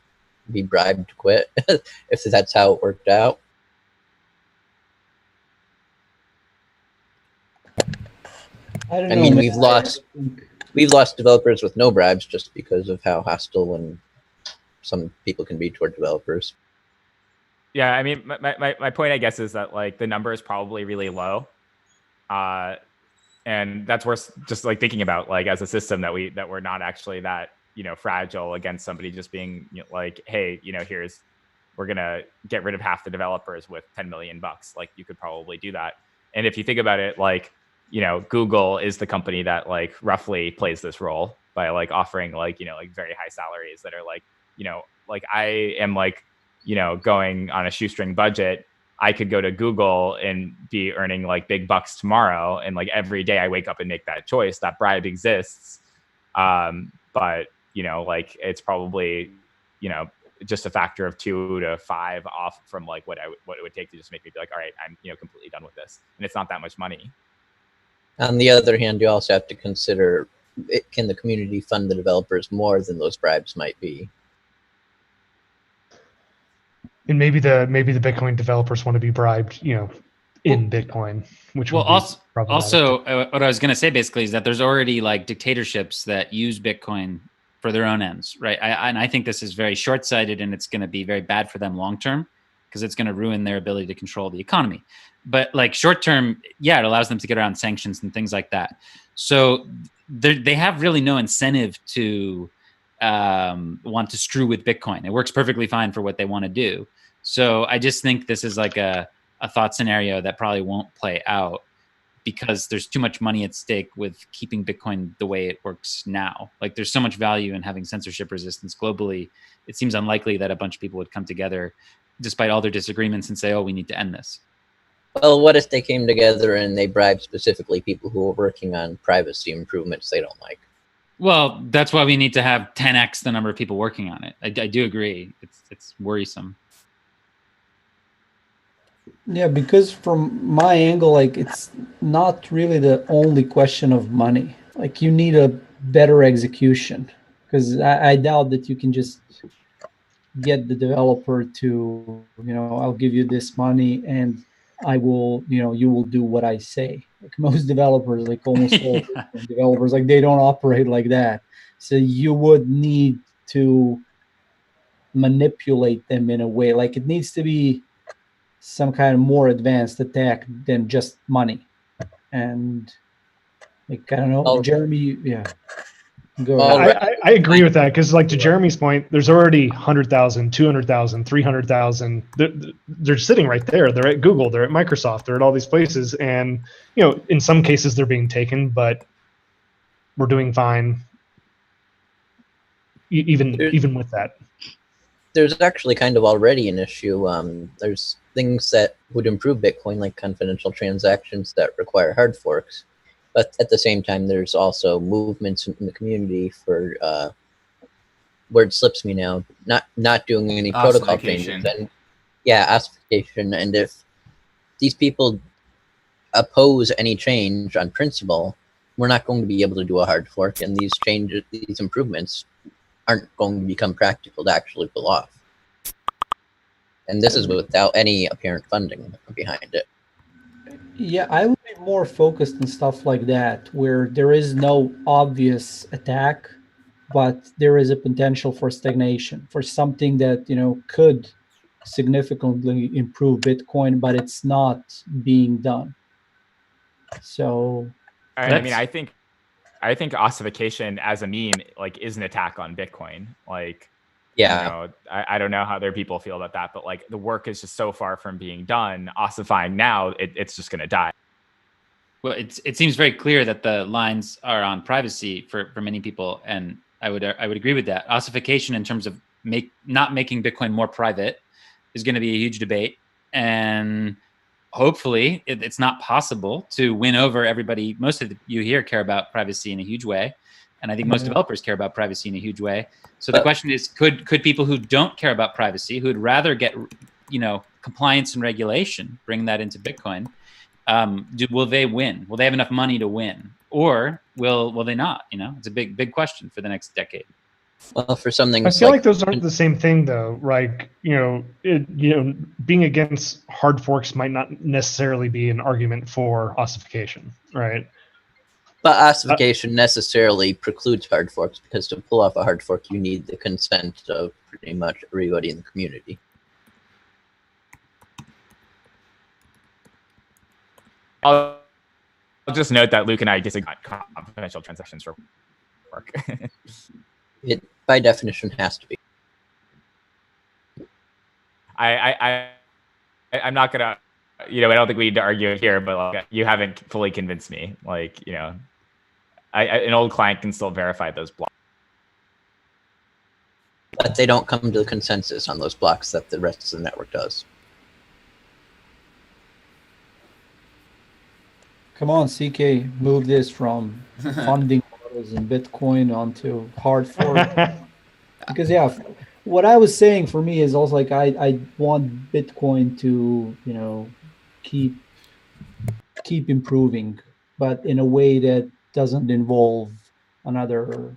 be bribed to quit if that's how it worked out. I don't I know, mean, man. we've lost developers with no bribes just because of how hostile and some people can be toward developers. Yeah, I mean, my point, I guess, is that like the number is probably really low, and that's worth just like thinking about, like as a system that we're not actually that fragile against somebody just being like, hey, we're gonna get rid of half the developers with $10 million. Like you could probably do that, and if you think about it, like Google is the company that like roughly plays this role by like offering like like very high salaries that are like like I am like going on a shoestring budget. I could go to Google and be earning like big bucks tomorrow. And like every day I wake up and make that choice. That bribe exists. But like it's probably, just a factor of 2 to 5 off from like what it would take to just make me be like, all right, I'm, completely done with this. And it's not that much money. On the other hand, you also have to consider, can the community fund the developers more than those bribes might be? And maybe the Bitcoin developers want to be bribed, in Bitcoin, which would be also what I was going to say basically is that there's already like dictatorships that use Bitcoin for their own ends, right? And I think this is very short-sighted, and it's going to be very bad for them long-term because it's going to ruin their ability to control the economy. But like short-term, yeah, it allows them to get around sanctions and things like that. So they have really no incentive to want to screw with Bitcoin. It works perfectly fine for what they want to do. So I just think this is like a thought scenario that probably won't play out because there's too much money at stake with keeping Bitcoin the way it works now. Like there's so much value in having censorship resistance globally. It seems unlikely that a bunch of people would come together despite all their disagreements and say, oh, we need to end this. Well, what if they came together and they bribed specifically people who are working on privacy improvements they don't like? Well, that's why we need to have 10x the number of people working on it. I do agree. It's worrisome. Yeah, because from my angle, like it's not really the only question of money. Like you need a better execution, because I doubt that you can just get the developer to, I'll give you this money and I will, you will do what I say. Like most developers, like almost all developers, like they don't operate like that. So you would need to manipulate them in a way. Like it needs to be some kind of more advanced attack than just money. And like, I don't know, Jeremy, yeah. Go ahead. I agree with that because, like, to Jeremy's point, there's already 100,000, 200,000, 300,000. They're sitting right there. They're at Google. They're at Microsoft. They're at all these places. And, in some cases they're being taken, but we're doing fine even with that. There's actually kind of already an issue. There's things that would improve Bitcoin, like confidential transactions that require hard forks. But at the same time, there's also movements in the community for word slips me now, not doing any protocol changes. And yeah, ossification. And if these people oppose any change on principle, we're not going to be able to do a hard fork, and these changes, these improvements, aren't going to become practical to actually pull off. And this is without any apparent funding behind it. Yeah, I would be more focused on stuff like that, where there is no obvious attack, but there is a potential for stagnation, for something that, could significantly improve Bitcoin, but it's not being done. So, I mean, I think ossification as a meme like is an attack on Bitcoin. Like Yeah. You know, I don't know how other people feel about that, but like the work is just so far from being done. Ossifying now, it's just going to die. Well, it seems very clear that the lines are on privacy for many people, and I would agree with that. Ossification in terms of not making Bitcoin more private is going to be a huge debate, and hopefully it's not possible to win over everybody. Most of you here care about privacy in a huge way, and I think most developers care about privacy in a huge way. So the question is, could people who don't care about privacy, who would rather get compliance and regulation, bring that into Bitcoin? Will they win? Will they have enough money to win, or will they not? It's a big question for the next decade. Well, for something, I feel like those aren't the same thing, though. Like being against hard forks might not necessarily be an argument for ossification, right? But ossification necessarily precludes hard forks, because to pull off a hard fork, you need the consent of pretty much everybody in the community. I'll just note that Luke and I disagree on confidential transactions for work. It, by definition, has to be. I'm not gonna, I don't think we need to argue it here, but like, you haven't fully convinced me. Like, an old client can still verify those blocks. But they don't come to the consensus on those blocks that the rest of the network does. Come on, CK, move this from funding models and Bitcoin onto hard fork. Because what I was saying for me is also like I want Bitcoin to keep improving, but in a way that doesn't involve another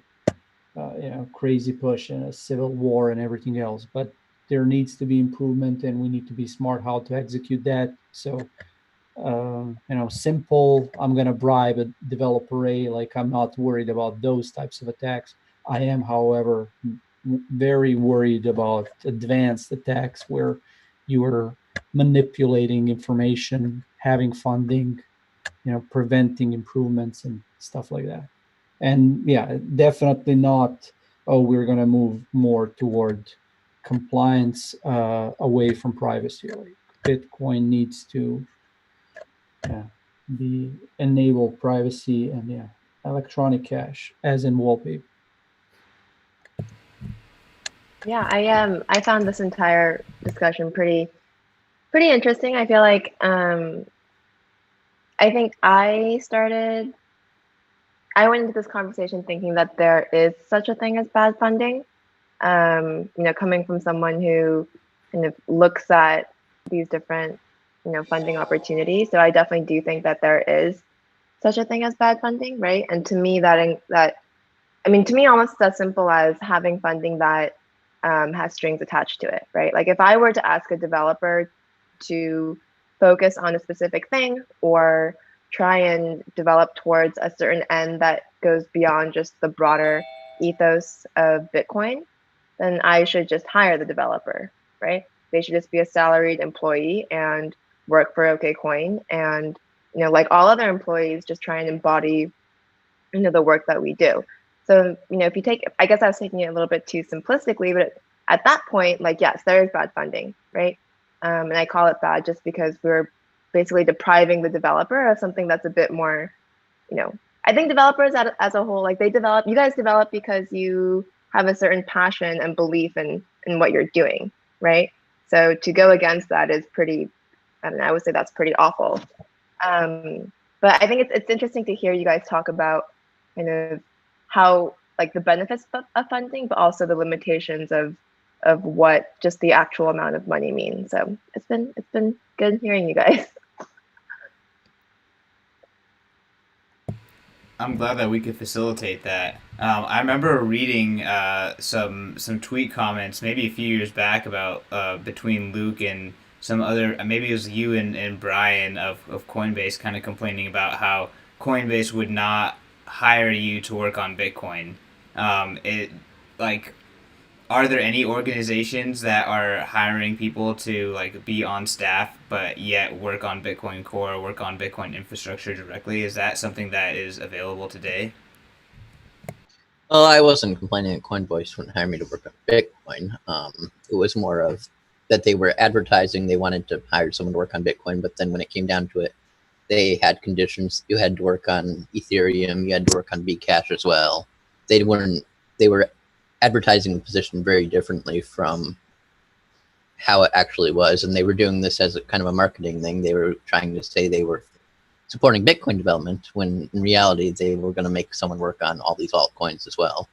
crazy push and a civil war and everything else. But there needs to be improvement, and we need to be smart how to execute that. So simple, I'm going to bribe a developer A, like I'm not worried about those types of attacks. I am, however, very worried about advanced attacks where you are manipulating information, having funding, preventing improvements and stuff like that. And definitely not, we're going to move more toward compliance away from privacy. Like Bitcoin needs to enable privacy and electronic cash, as in wallpaper. I found this entire discussion pretty interesting. I feel like I think I went into this conversation thinking that there is such a thing as bad funding. Coming from someone who kind of looks at these different funding opportunities. So I definitely do think that there is such a thing as bad funding, right? And to me, to me, almost as simple as having funding that has strings attached to it, right? Like if I were to ask a developer to focus on a specific thing or try and develop towards a certain end that goes beyond just the broader ethos of Bitcoin, then I should just hire the developer, right? They should just be a salaried employee and work for OKCoin, and like all other employees, just try and embody the work that we do. So if you take, I guess I was taking it a little bit too simplistically, but at that point, like yes, there is bad funding, right? And I call it bad just because we're basically depriving the developer of something that's a bit more, I think developers as a whole, like you guys develop because you have a certain passion and belief in what you're doing, right? So to go against that is pretty, I would say that's pretty awful. But I think it's interesting to hear you guys talk about kind of how like the benefits of funding, but also the limitations of what just the actual amount of money means. So it's been good hearing you guys. I'm glad that we could facilitate that. I remember reading some tweet comments maybe a few years back about between Luke and some other, maybe it was you and Brian of Coinbase, kind of complaining about how Coinbase would not hire you to work on Bitcoin. Are there any organizations that are hiring people to like be on staff but yet work on Bitcoin Core, work on Bitcoin infrastructure directly? Is that something that is available today? Well, I wasn't complaining that Coinvoice wouldn't hire me to work on Bitcoin. It was more of that they were advertising they wanted to hire someone to work on Bitcoin, but then when it came down to it, they had conditions. You had to work on Ethereum. You had to work on Bcash as well. They were advertising the position very differently from how it actually was, and they were doing this as a kind of a marketing thing. They were trying to say they were supporting Bitcoin development when in reality they were going to make someone work on all these altcoins as well.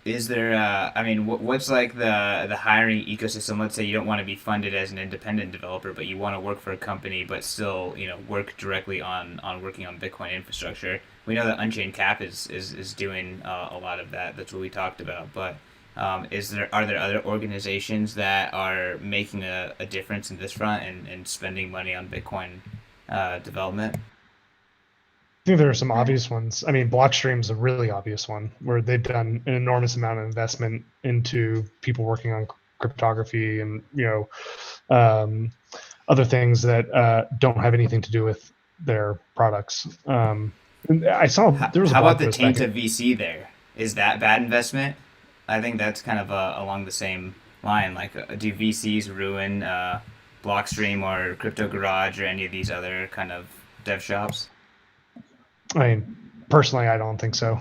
Is there, I mean, what's like the hiring ecosystem? Let's say you don't want to be funded as an independent developer, but you want to work for a company, but still, work directly on working on Bitcoin infrastructure. We know that Unchained Cap is doing a lot of that. That's what we talked about. But are there other organizations that are making a difference in this front and spending money on Bitcoin development? I think there are some obvious ones. I mean, Blockstream's a really obvious one where they've done an enormous amount of investment into people working on cryptography and other things that don't have anything to do with their products. I saw there was a how blog about the post taint back of VC there? Is that bad investment? I think that's kind of along the same line. Like, do VCs ruin Blockstream or Crypto Garage or any of these other kind of dev shops? I mean, personally, I don't think so.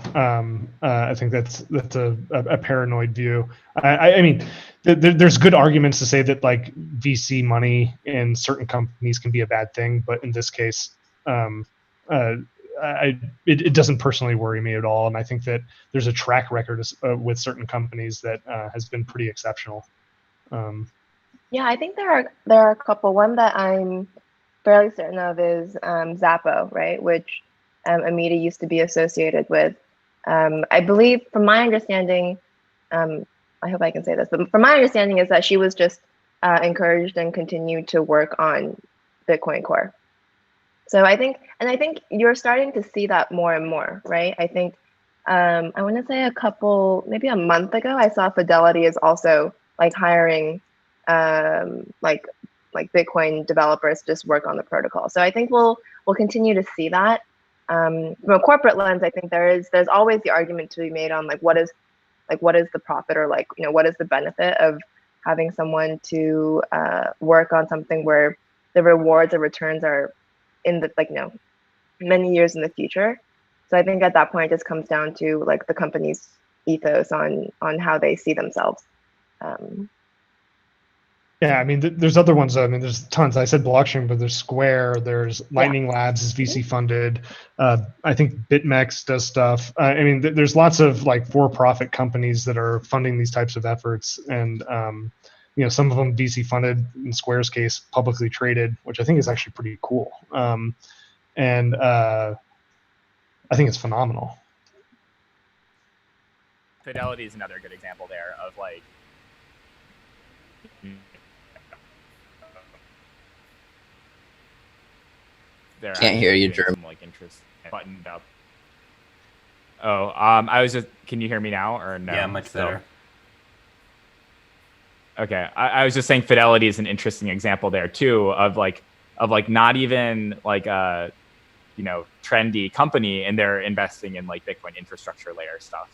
I think that's a paranoid view. I mean, there's good arguments to say that like VC money in certain companies can be a bad thing, but in this case, it doesn't personally worry me at all. And I think that there's a track record with certain companies that has been pretty exceptional. Yeah, I think there are a couple. One that I'm fairly certain of is Zappo, right? Which Amita used to be associated with. I believe, from my understanding, I hope I can say this, but from my understanding is that she was just encouraged and continued to work on Bitcoin Core. So I think you're starting to see that more and more, right? I think I want to say maybe a month ago, I saw Fidelity is also like hiring like Bitcoin developers to just work on the protocol. So I think we'll continue to see that. From a corporate lens, I think there's always the argument to be made on what is the profit, or what is the benefit of having someone to work on something where the rewards or returns are in the many years in the future. So I think at that point it just comes down to the company's ethos on how they see themselves. Yeah, I mean, there's other ones. I mean, there's tons. I said Blockstream, but there's Square. There's Lightning Labs is VC funded. I think BitMEX does stuff. I mean, there's lots of for-profit companies that are funding these types of efforts, and some of them VC funded. In Square's case, publicly traded, which I think is actually pretty cool. And I think it's phenomenal. Fidelity is another good example there of Can't hear you, Jerm. Interest buttoned up. Oh, I was just. Can you hear me now or no? Yeah, much better. Okay, I was just saying Fidelity is an interesting example there too of not even trendy company, and they're investing in Bitcoin infrastructure layer stuff.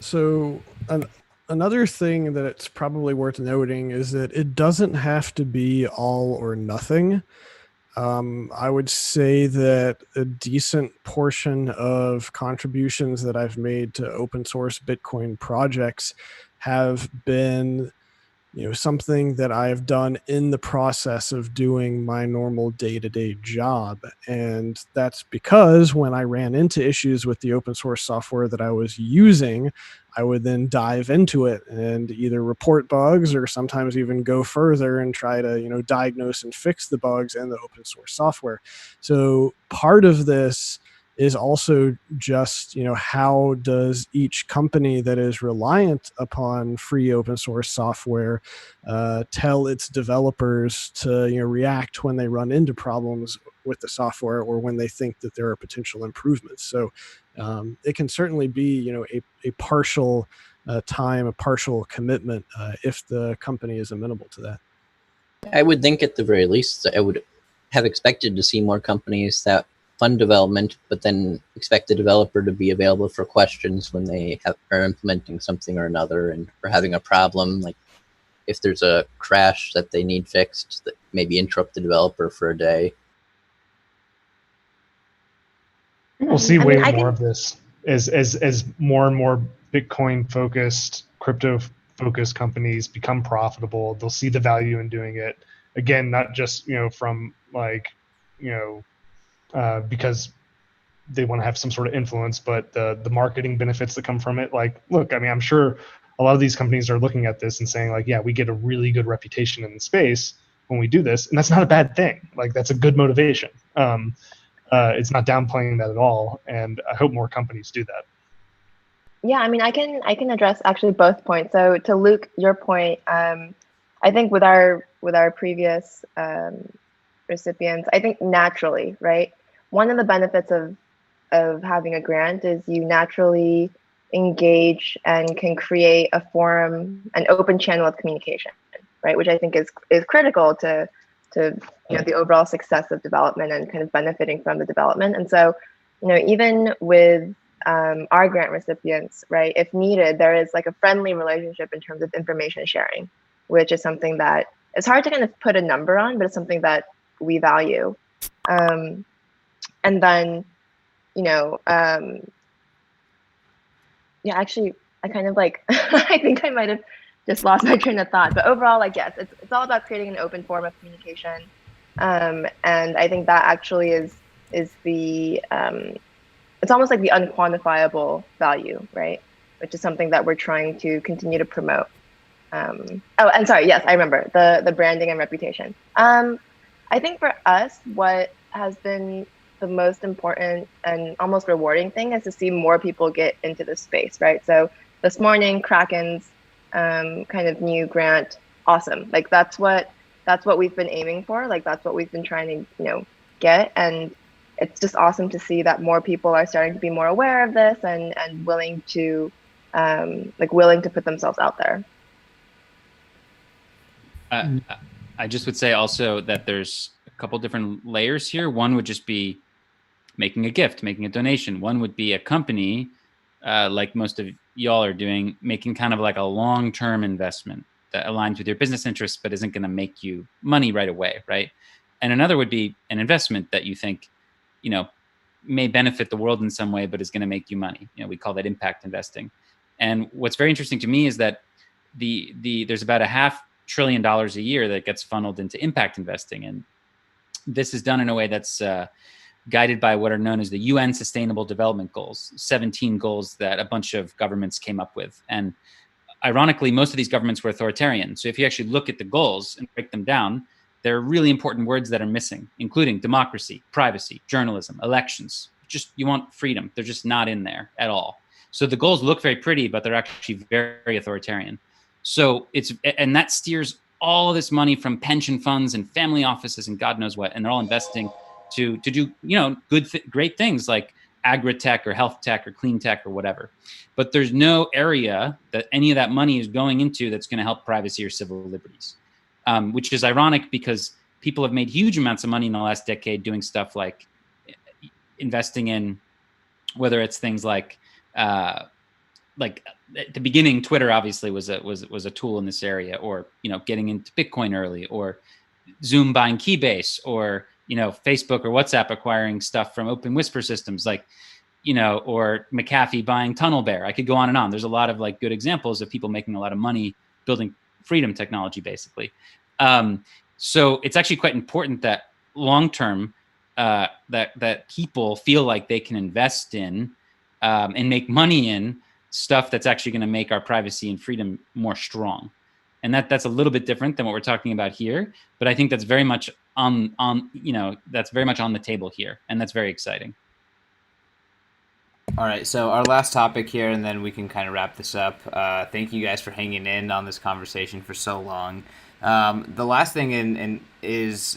So another thing that it's probably worth noting is that it doesn't have to be all or nothing. I would say that a decent portion of contributions that I've made to open source Bitcoin projects have been something that I've done in the process of doing my normal day-to-day job. And that's because when I ran into issues with the open source software that I was using, I would then dive into it and either report bugs or sometimes even go further and try to, diagnose and fix the bugs in the open source software. So part of this is also just, how does each company that is reliant upon free open source software tell its developers to, react when they run into problems with the software or when they think that there are potential improvements. So it can certainly be, a partial time, a partial commitment if the company is amenable to that. I would think at the very least, I would have expected to see more companies that fund development, but then expect the developer to be available for questions when they are implementing something or another and are having a problem. Like if there's a crash that they need fixed, that maybe interrupt the developer for a day. We'll see I way mean, I more can. of this as more and more Bitcoin focused, crypto focused companies become profitable. They'll see the value in doing it. Again, not just from like because they want to have some sort of influence, but the marketing benefits that come from it. Like, look, I mean, I'm sure a lot of these companies are looking at this and saying like, yeah, we get a really good reputation in the space when we do this, and that's not a bad thing. Like, that's a good motivation. It's not downplaying that at all, and I hope more companies do that. Yeah, I mean, I can address actually both points. So to Luke, your point, I think with our previous recipients, I think naturally, right? One of the benefits of having a grant is you naturally engage and can create a forum, an open channel of communication, right? Which I think is critical to the overall success of development and kind of benefiting from the development. And so, even with our grant recipients, right, if needed, there is like a friendly relationship in terms of information sharing, which is something that it's hard to kind of put a number on, but it's something that we value. And then, actually, I kind of like, I think I might have just lost my train of thought. But overall, like, yes, it's all about creating an open form of communication. And I think that actually is the, it's almost like the unquantifiable value, right? Which is something that we're trying to continue to promote. And sorry, yes, I remember the branding and reputation. I think for us, what has been the most important and almost rewarding thing is to see more people get into this space, right? So this morning, Kraken's kind of new grant, awesome. Like that's what we've been aiming for. Like that's what we've been trying to get, and it's just awesome to see that more people are starting to be more aware of this and willing to put themselves out there. I just would say also that there's a couple different layers here. One would just be making a gift, making a donation. One would be a company, like most of y'all are doing, making kind of like a long-term investment that aligns with your business interests, but isn't going to make you money right away, right? And another would be an investment that you think, may benefit the world in some way, but is going to make you money. We call that impact investing. And what's very interesting to me is that there's about $500 billion a year that gets funneled into impact investing, and this is done in a way that's guided by what are known as the UN Sustainable Development Goals, 17 goals that a bunch of governments came up with. And ironically, most of these governments were authoritarian. So if you actually look at the goals and break them down, there are really important words that are missing, including democracy, privacy, journalism, elections. Just, you want freedom. They're just not in there at all. So the goals look very pretty, but they're actually very authoritarian. So and that steers all of this money from pension funds and family offices and God knows what, and they're all investing to do great things like agri-tech or health tech or clean tech or whatever. But there's no area that any of that money is going into that's going to help privacy or civil liberties, which is ironic because people have made huge amounts of money in the last decade doing stuff like investing in, whether it's things like at the beginning, Twitter obviously was a tool in this area, or getting into Bitcoin early, or Zoom buying Keybase, or Facebook or WhatsApp acquiring stuff from Open Whisper systems, or McAfee buying TunnelBear. I could go on and on. There's a lot of good examples of people making a lot of money building freedom technology, basically. So it's actually quite important that long term that people feel like they can invest in and make money in stuff that's actually going to make our privacy and freedom more strong. And that's a little bit different than what we're talking about here, but I think that's very much that's very much on the table here, and that's very exciting. All right, so our last topic here, and then we can kind of wrap this up. Thank you guys for hanging in on this conversation for so long. The last thing is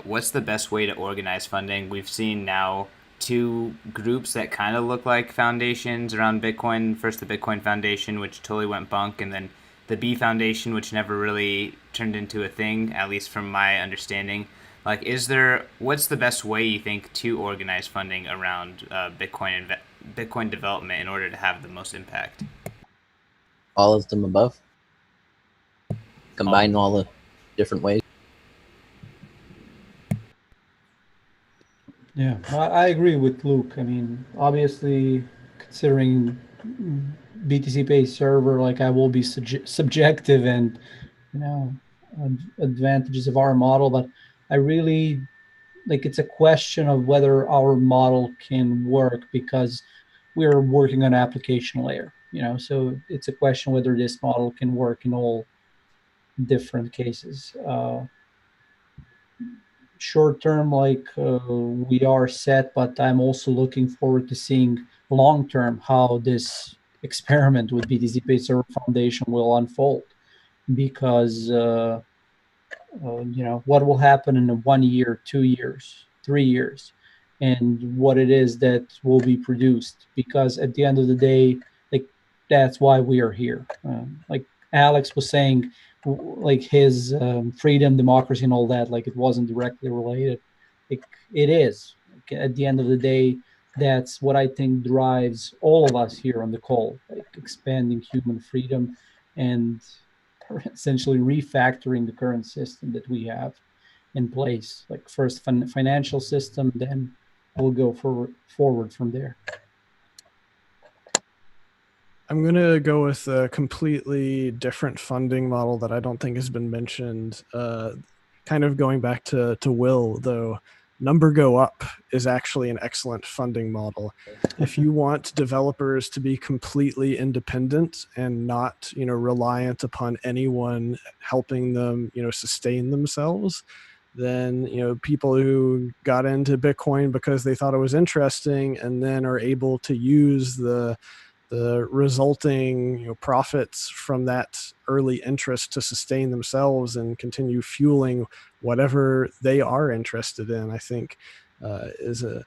what's the best way to organize funding? We've seen now two groups that kind of look like foundations around Bitcoin. First, the Bitcoin Foundation, which totally went bunk, and then the B Foundation, which never really turned into a thing, at least from my understanding. Like, what's the best way you think to organize funding around Bitcoin development in order to have the most impact? All of them above. Combine all the different ways. Yeah, I agree with Luke. I mean, obviously, considering BTC Pay server, like I will be subjective and, you know, advantages of our model, but I really like it's a question of whether our model can work because we're working on application layer, you know, so it's a question whether this model can work in all different cases. Short term, like we are set, but I'm also looking forward to seeing long term how this experiment with BTC Pay Server Foundation will unfold, because you know what will happen in 1 year, 2 years, 3 years, and what it is that will be produced. Because at the end of the day, like that's why we are here. Like Alex was saying, like his freedom, democracy, and all that, like it wasn't directly related. Like it is. Like, at the end of the day, that's what I think drives all of us here on the call, like expanding human freedom and essentially refactoring the current system that we have in place. Like first financial system, then we'll go forward from there. I'm going to go with a completely different funding model that I don't think has been mentioned. Kind of going back to Will, though, Number Go Up is actually an excellent funding model. If you want developers to be completely independent and not, you know, reliant upon anyone helping them, you know, sustain themselves, then, you know, people who got into Bitcoin because they thought it was interesting and then are able to use the resulting, you know, profits from that early interest to sustain themselves and continue fueling whatever they are interested in, I think is a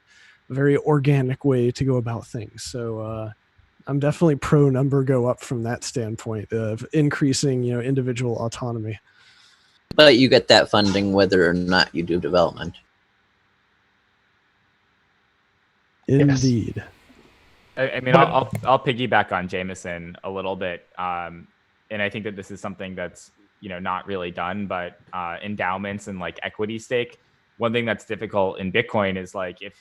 very organic way to go about things. So I'm definitely pro Number Go Up from that standpoint of increasing, you know, individual autonomy. But you get that funding whether or not you do development. Indeed. Yes. I mean, I'll piggyback on Jameson a little bit, and I think that this is something that's, you know, not really done, but endowments and like equity stake. One thing that's difficult in Bitcoin is like if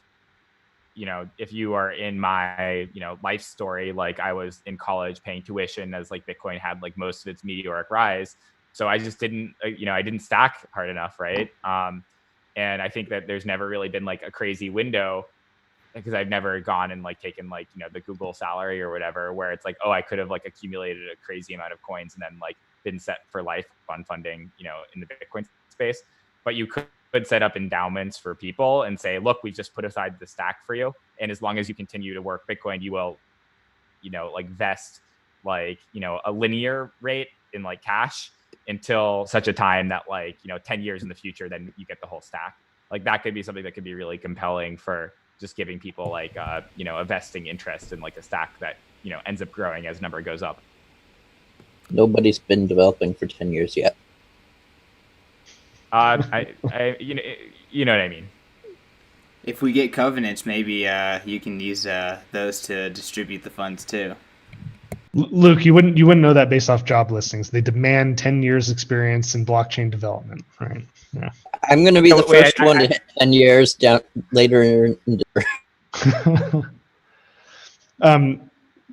you are in my, you know, life story, like I was in college paying tuition as like Bitcoin had like most of its meteoric rise, so I just didn't, I didn't stack hard enough, right? And I think that there's never really been like a crazy window, because I've never gone and like taken like, you know, the Google salary or whatever, where it's like, oh, I could have like accumulated a crazy amount of coins and then like been set for life on funding, you know, in the Bitcoin space. But you could set up endowments for people and say, look, we just put aside the stack for you, and as long as you continue to work Bitcoin, you will, you know, like vest like, you know, a linear rate in like cash until such a time that like, you know, 10 years in the future, then you get the whole stack. Like that could be something that could be really compelling for just giving people like, you know, a vesting interest in like a stack that, you know, ends up growing as number goes up. Nobody's been developing for 10 years yet. You know what I mean? If we get covenants, maybe you can use those to distribute the funds too. Luke, you wouldn't know that based off job listings. They demand 10 years experience in blockchain development, right? Yeah. I'm going to be the first one to hit 10 years down later in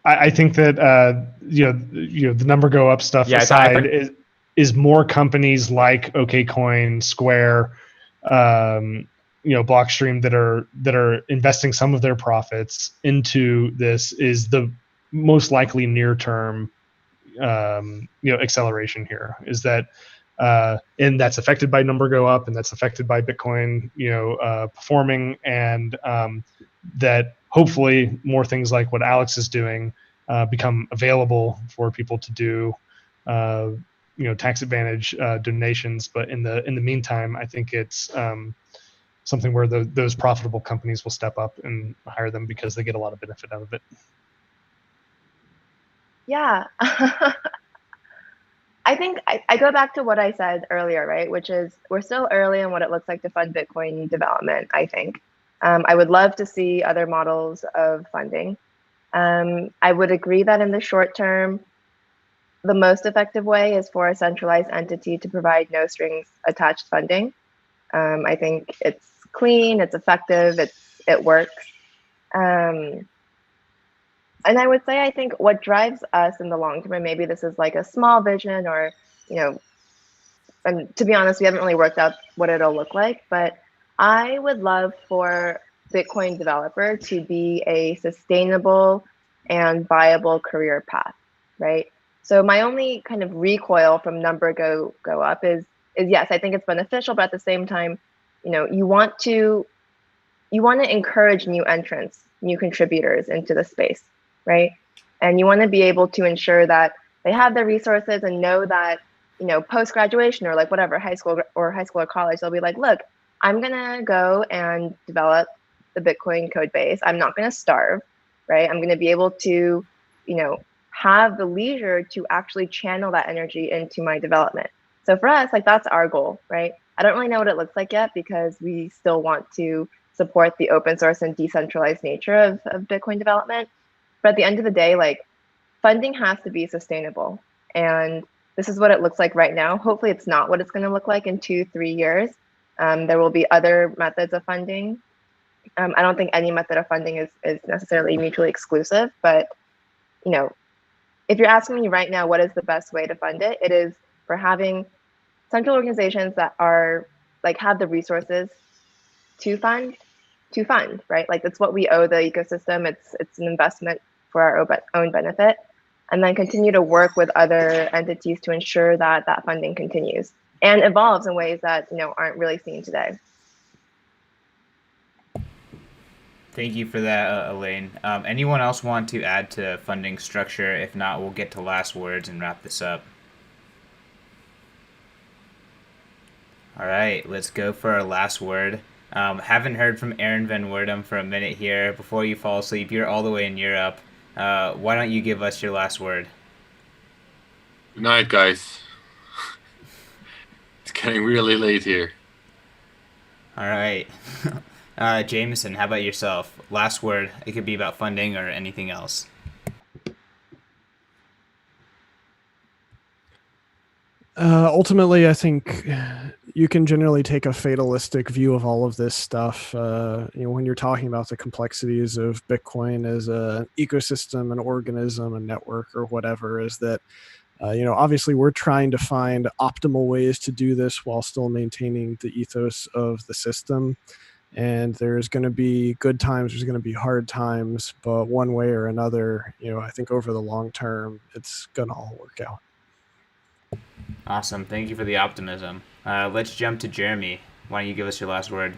I think that you know the Number Go Up stuff aside is more companies like OKCoin, Square, you know, Blockstream that are investing some of their profits into this is the most likely near term you know, acceleration here. Is that and that's affected by Number Go Up, and that's affected by Bitcoin, you know, performing, and that hopefully more things like what Alex is doing become available for people to do, you know, tax advantage donations. But in the meantime, I think it's something where those profitable companies will step up and hire them because they get a lot of benefit out of it. Yeah. I think I go back to what I said earlier, right? Which is we're still early in what it looks like to fund Bitcoin development, I think. I would love to see other models of funding. I would agree that in the short term, the most effective way is for a centralized entity to provide no strings attached funding. I think it's clean, it's effective, it works. And I would say, I think what drives us in the long term, and maybe this is like a small vision or, and to be honest, we haven't really worked out what it'll look like, but I would love for Bitcoin developer to be a sustainable and viable career path, right? So my only kind of recoil from number go up is yes, I think it's beneficial, but at the same time, you want to encourage new entrants, new contributors into the space, right? And you want to be able to ensure that they have the resources and know that, post graduation or like whatever, high school or college, they'll be like, look, I'm gonna go and develop the Bitcoin code base. I'm not gonna starve, right? I'm gonna be able to, have the leisure to actually channel that energy into my development. So for us, like that's our goal, right? I don't really know what it looks like yet because we still want to support the open source and decentralized nature of Bitcoin development. But at the end of the day, like funding has to be sustainable. And this is what it looks like right now. Hopefully it's not what it's going to look like in 2-3 years. There will be other methods of funding. I don't think any method of funding is necessarily mutually exclusive, but if you're asking me right now, what is the best way to fund it? It is for having central organizations that are like have the resources to fund, right? Like that's what we owe the ecosystem. It's an investment for our own benefit, and then continue to work with other entities to ensure that that funding continues and evolves in ways that aren't really seen today. Thank you for that, Elaine. Anyone else want to add to funding structure? If not, we'll get to last words and wrap this up. All right, let's go for our last word. Haven't heard from Aaron Van Werdum for a minute here. Before you fall asleep, you're all the way in Europe. Why don't you give us your last word? Good night, guys. It's getting really late here. All right. Jameson, how about yourself? Last word. It could be about funding or anything else. Ultimately, I think you can generally take a fatalistic view of all of this stuff. When you're talking about the complexities of Bitcoin as an ecosystem, an organism, a network, or whatever, is that obviously we're trying to find optimal ways to do this while still maintaining the ethos of the system. And there's going to be good times, there's going to be hard times, but one way or another, I think over the long term, it's going to all work out. Awesome. Thank you for the optimism. Let's jump to Jeremy. Why don't you give us your last word?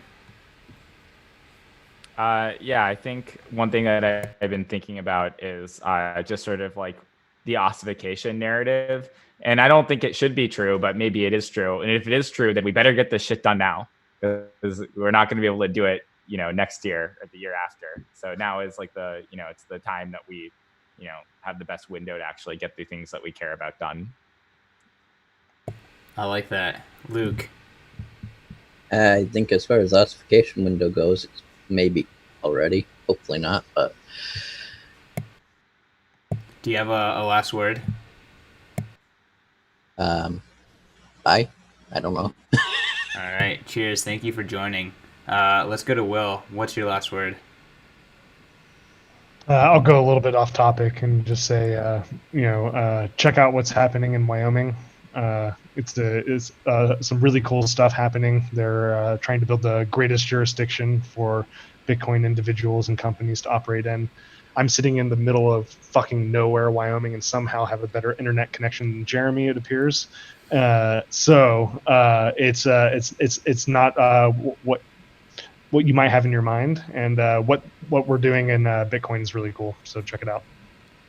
Yeah, I think one thing that I've been thinking about is just sort of like the ossification narrative. And I don't think it should be true, but maybe it is true. And if it is true, then we better get this shit done now, because we're not going to be able to do it, next year or the year after. So now is like it's the time that we, have the best window to actually get the things that we care about done. I like that. Luke? I think as far as the ossification window goes, it's maybe already. Hopefully not, but... Do you have a last word? Bye. I don't know. All right. Cheers. Thank you for joining. Let's go to Will. What's your last word? I'll go a little bit off topic and just say, check out what's happening in Wyoming. It's some really cool stuff happening. They're trying to build the greatest jurisdiction for Bitcoin individuals and companies to operate in. I'm sitting in the middle of fucking nowhere, Wyoming, and somehow have a better internet connection than Jeremy, it appears. It's not what you might have in your mind, and what we're doing in Bitcoin is really cool. So check it out.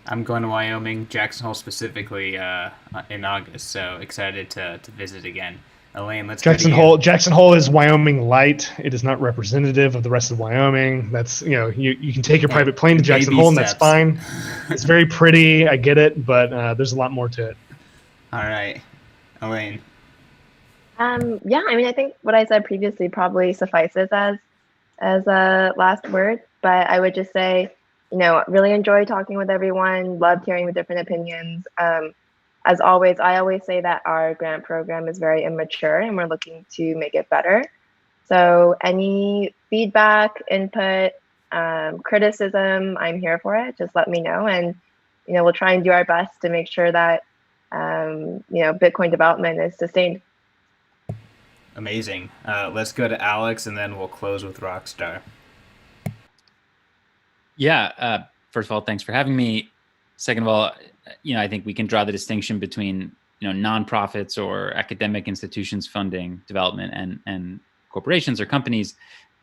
I'm going to Wyoming, Jackson Hole specifically, in August. So excited to visit again. Elaine, let's Jackson Hole. Jackson Hole is Wyoming light. It is not representative of the rest of Wyoming. That's you can take your private plane to Jackson Hole, and that's fine. It's very pretty. I get it, but there's a lot more to it. All right. Elaine. Yeah, I mean, I think what I said previously probably suffices as a last word, but I would just say, really enjoy talking with everyone, loved hearing the different opinions. As always, I always say that our grant program is very immature and we're looking to make it better. So any feedback, input, criticism, I'm here for it. Just let me know, and we'll try and do our best to make sure that Bitcoin development is sustained. Amazing. Let's go to Alex, and then we'll close with Rockstar. Yeah. First of all, thanks for having me. Second of all, I think we can draw the distinction between nonprofits or academic institutions funding development and corporations or companies,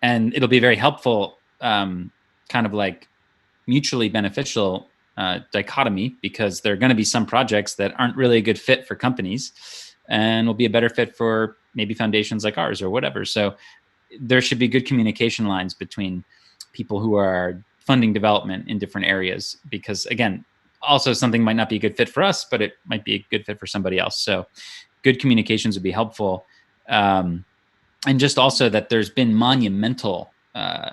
and it'll be very helpful, kind of like mutually beneficial dichotomy, because there are going to be some projects that aren't really a good fit for companies and will be a better fit for maybe foundations like ours or whatever. So there should be good communication lines between people who are funding development in different areas, because again, also something might not be a good fit for us, but it might be a good fit for somebody else. So good communications would be helpful. And just also that there's been monumental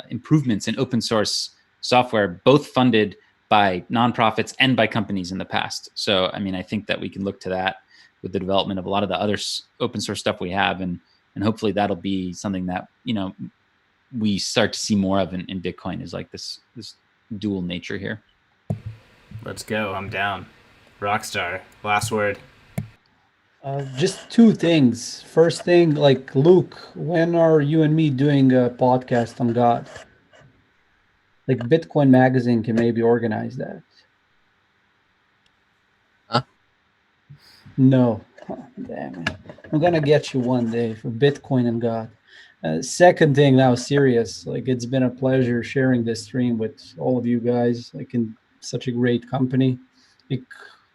improvements in open source software, both funded by nonprofits and by companies in the past. So, I mean, I think that we can look to that with the development of a lot of the other open source stuff we have. And hopefully that'll be something that, we start to see more of in Bitcoin, is like this dual nature here. Let's go. I'm down. Rockstar, last word. Just two things. First thing, like, Luke, when are you and me doing a podcast on God? Like, Bitcoin Magazine can maybe organize that. Huh? No. Oh, damn it. I'm going to get you one day for Bitcoin and God. Second thing, now serious, like, it's been a pleasure sharing this stream with all of you guys, like, in such a great company.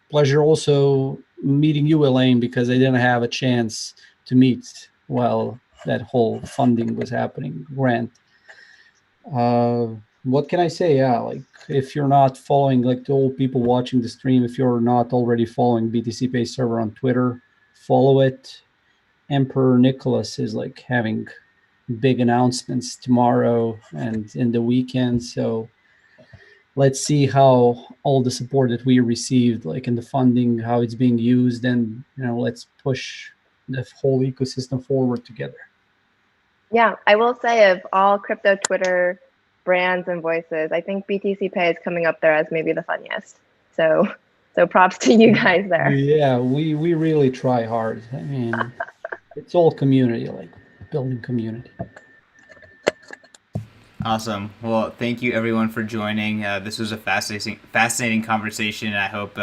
Pleasure also meeting you, Elaine, because I didn't have a chance to meet while that whole funding was happening, grant. What can I say? Yeah, like, if you're not following, like, the old people watching the stream, if you're not already following BTC Pay server on Twitter, follow it. Emperor Nicholas is like having big announcements tomorrow and in the weekend. So let's see how all the support that we received, like in the funding, how it's being used, and let's push the whole ecosystem forward together. Yeah, I will say, of all crypto Twitter brands and voices, I think BTC Pay is coming up there as maybe the funniest. So props to you guys there. Yeah, we really try hard. I mean, it's all community, like building community. Awesome. Well, thank you everyone for joining. This was a fascinating conversation. I hope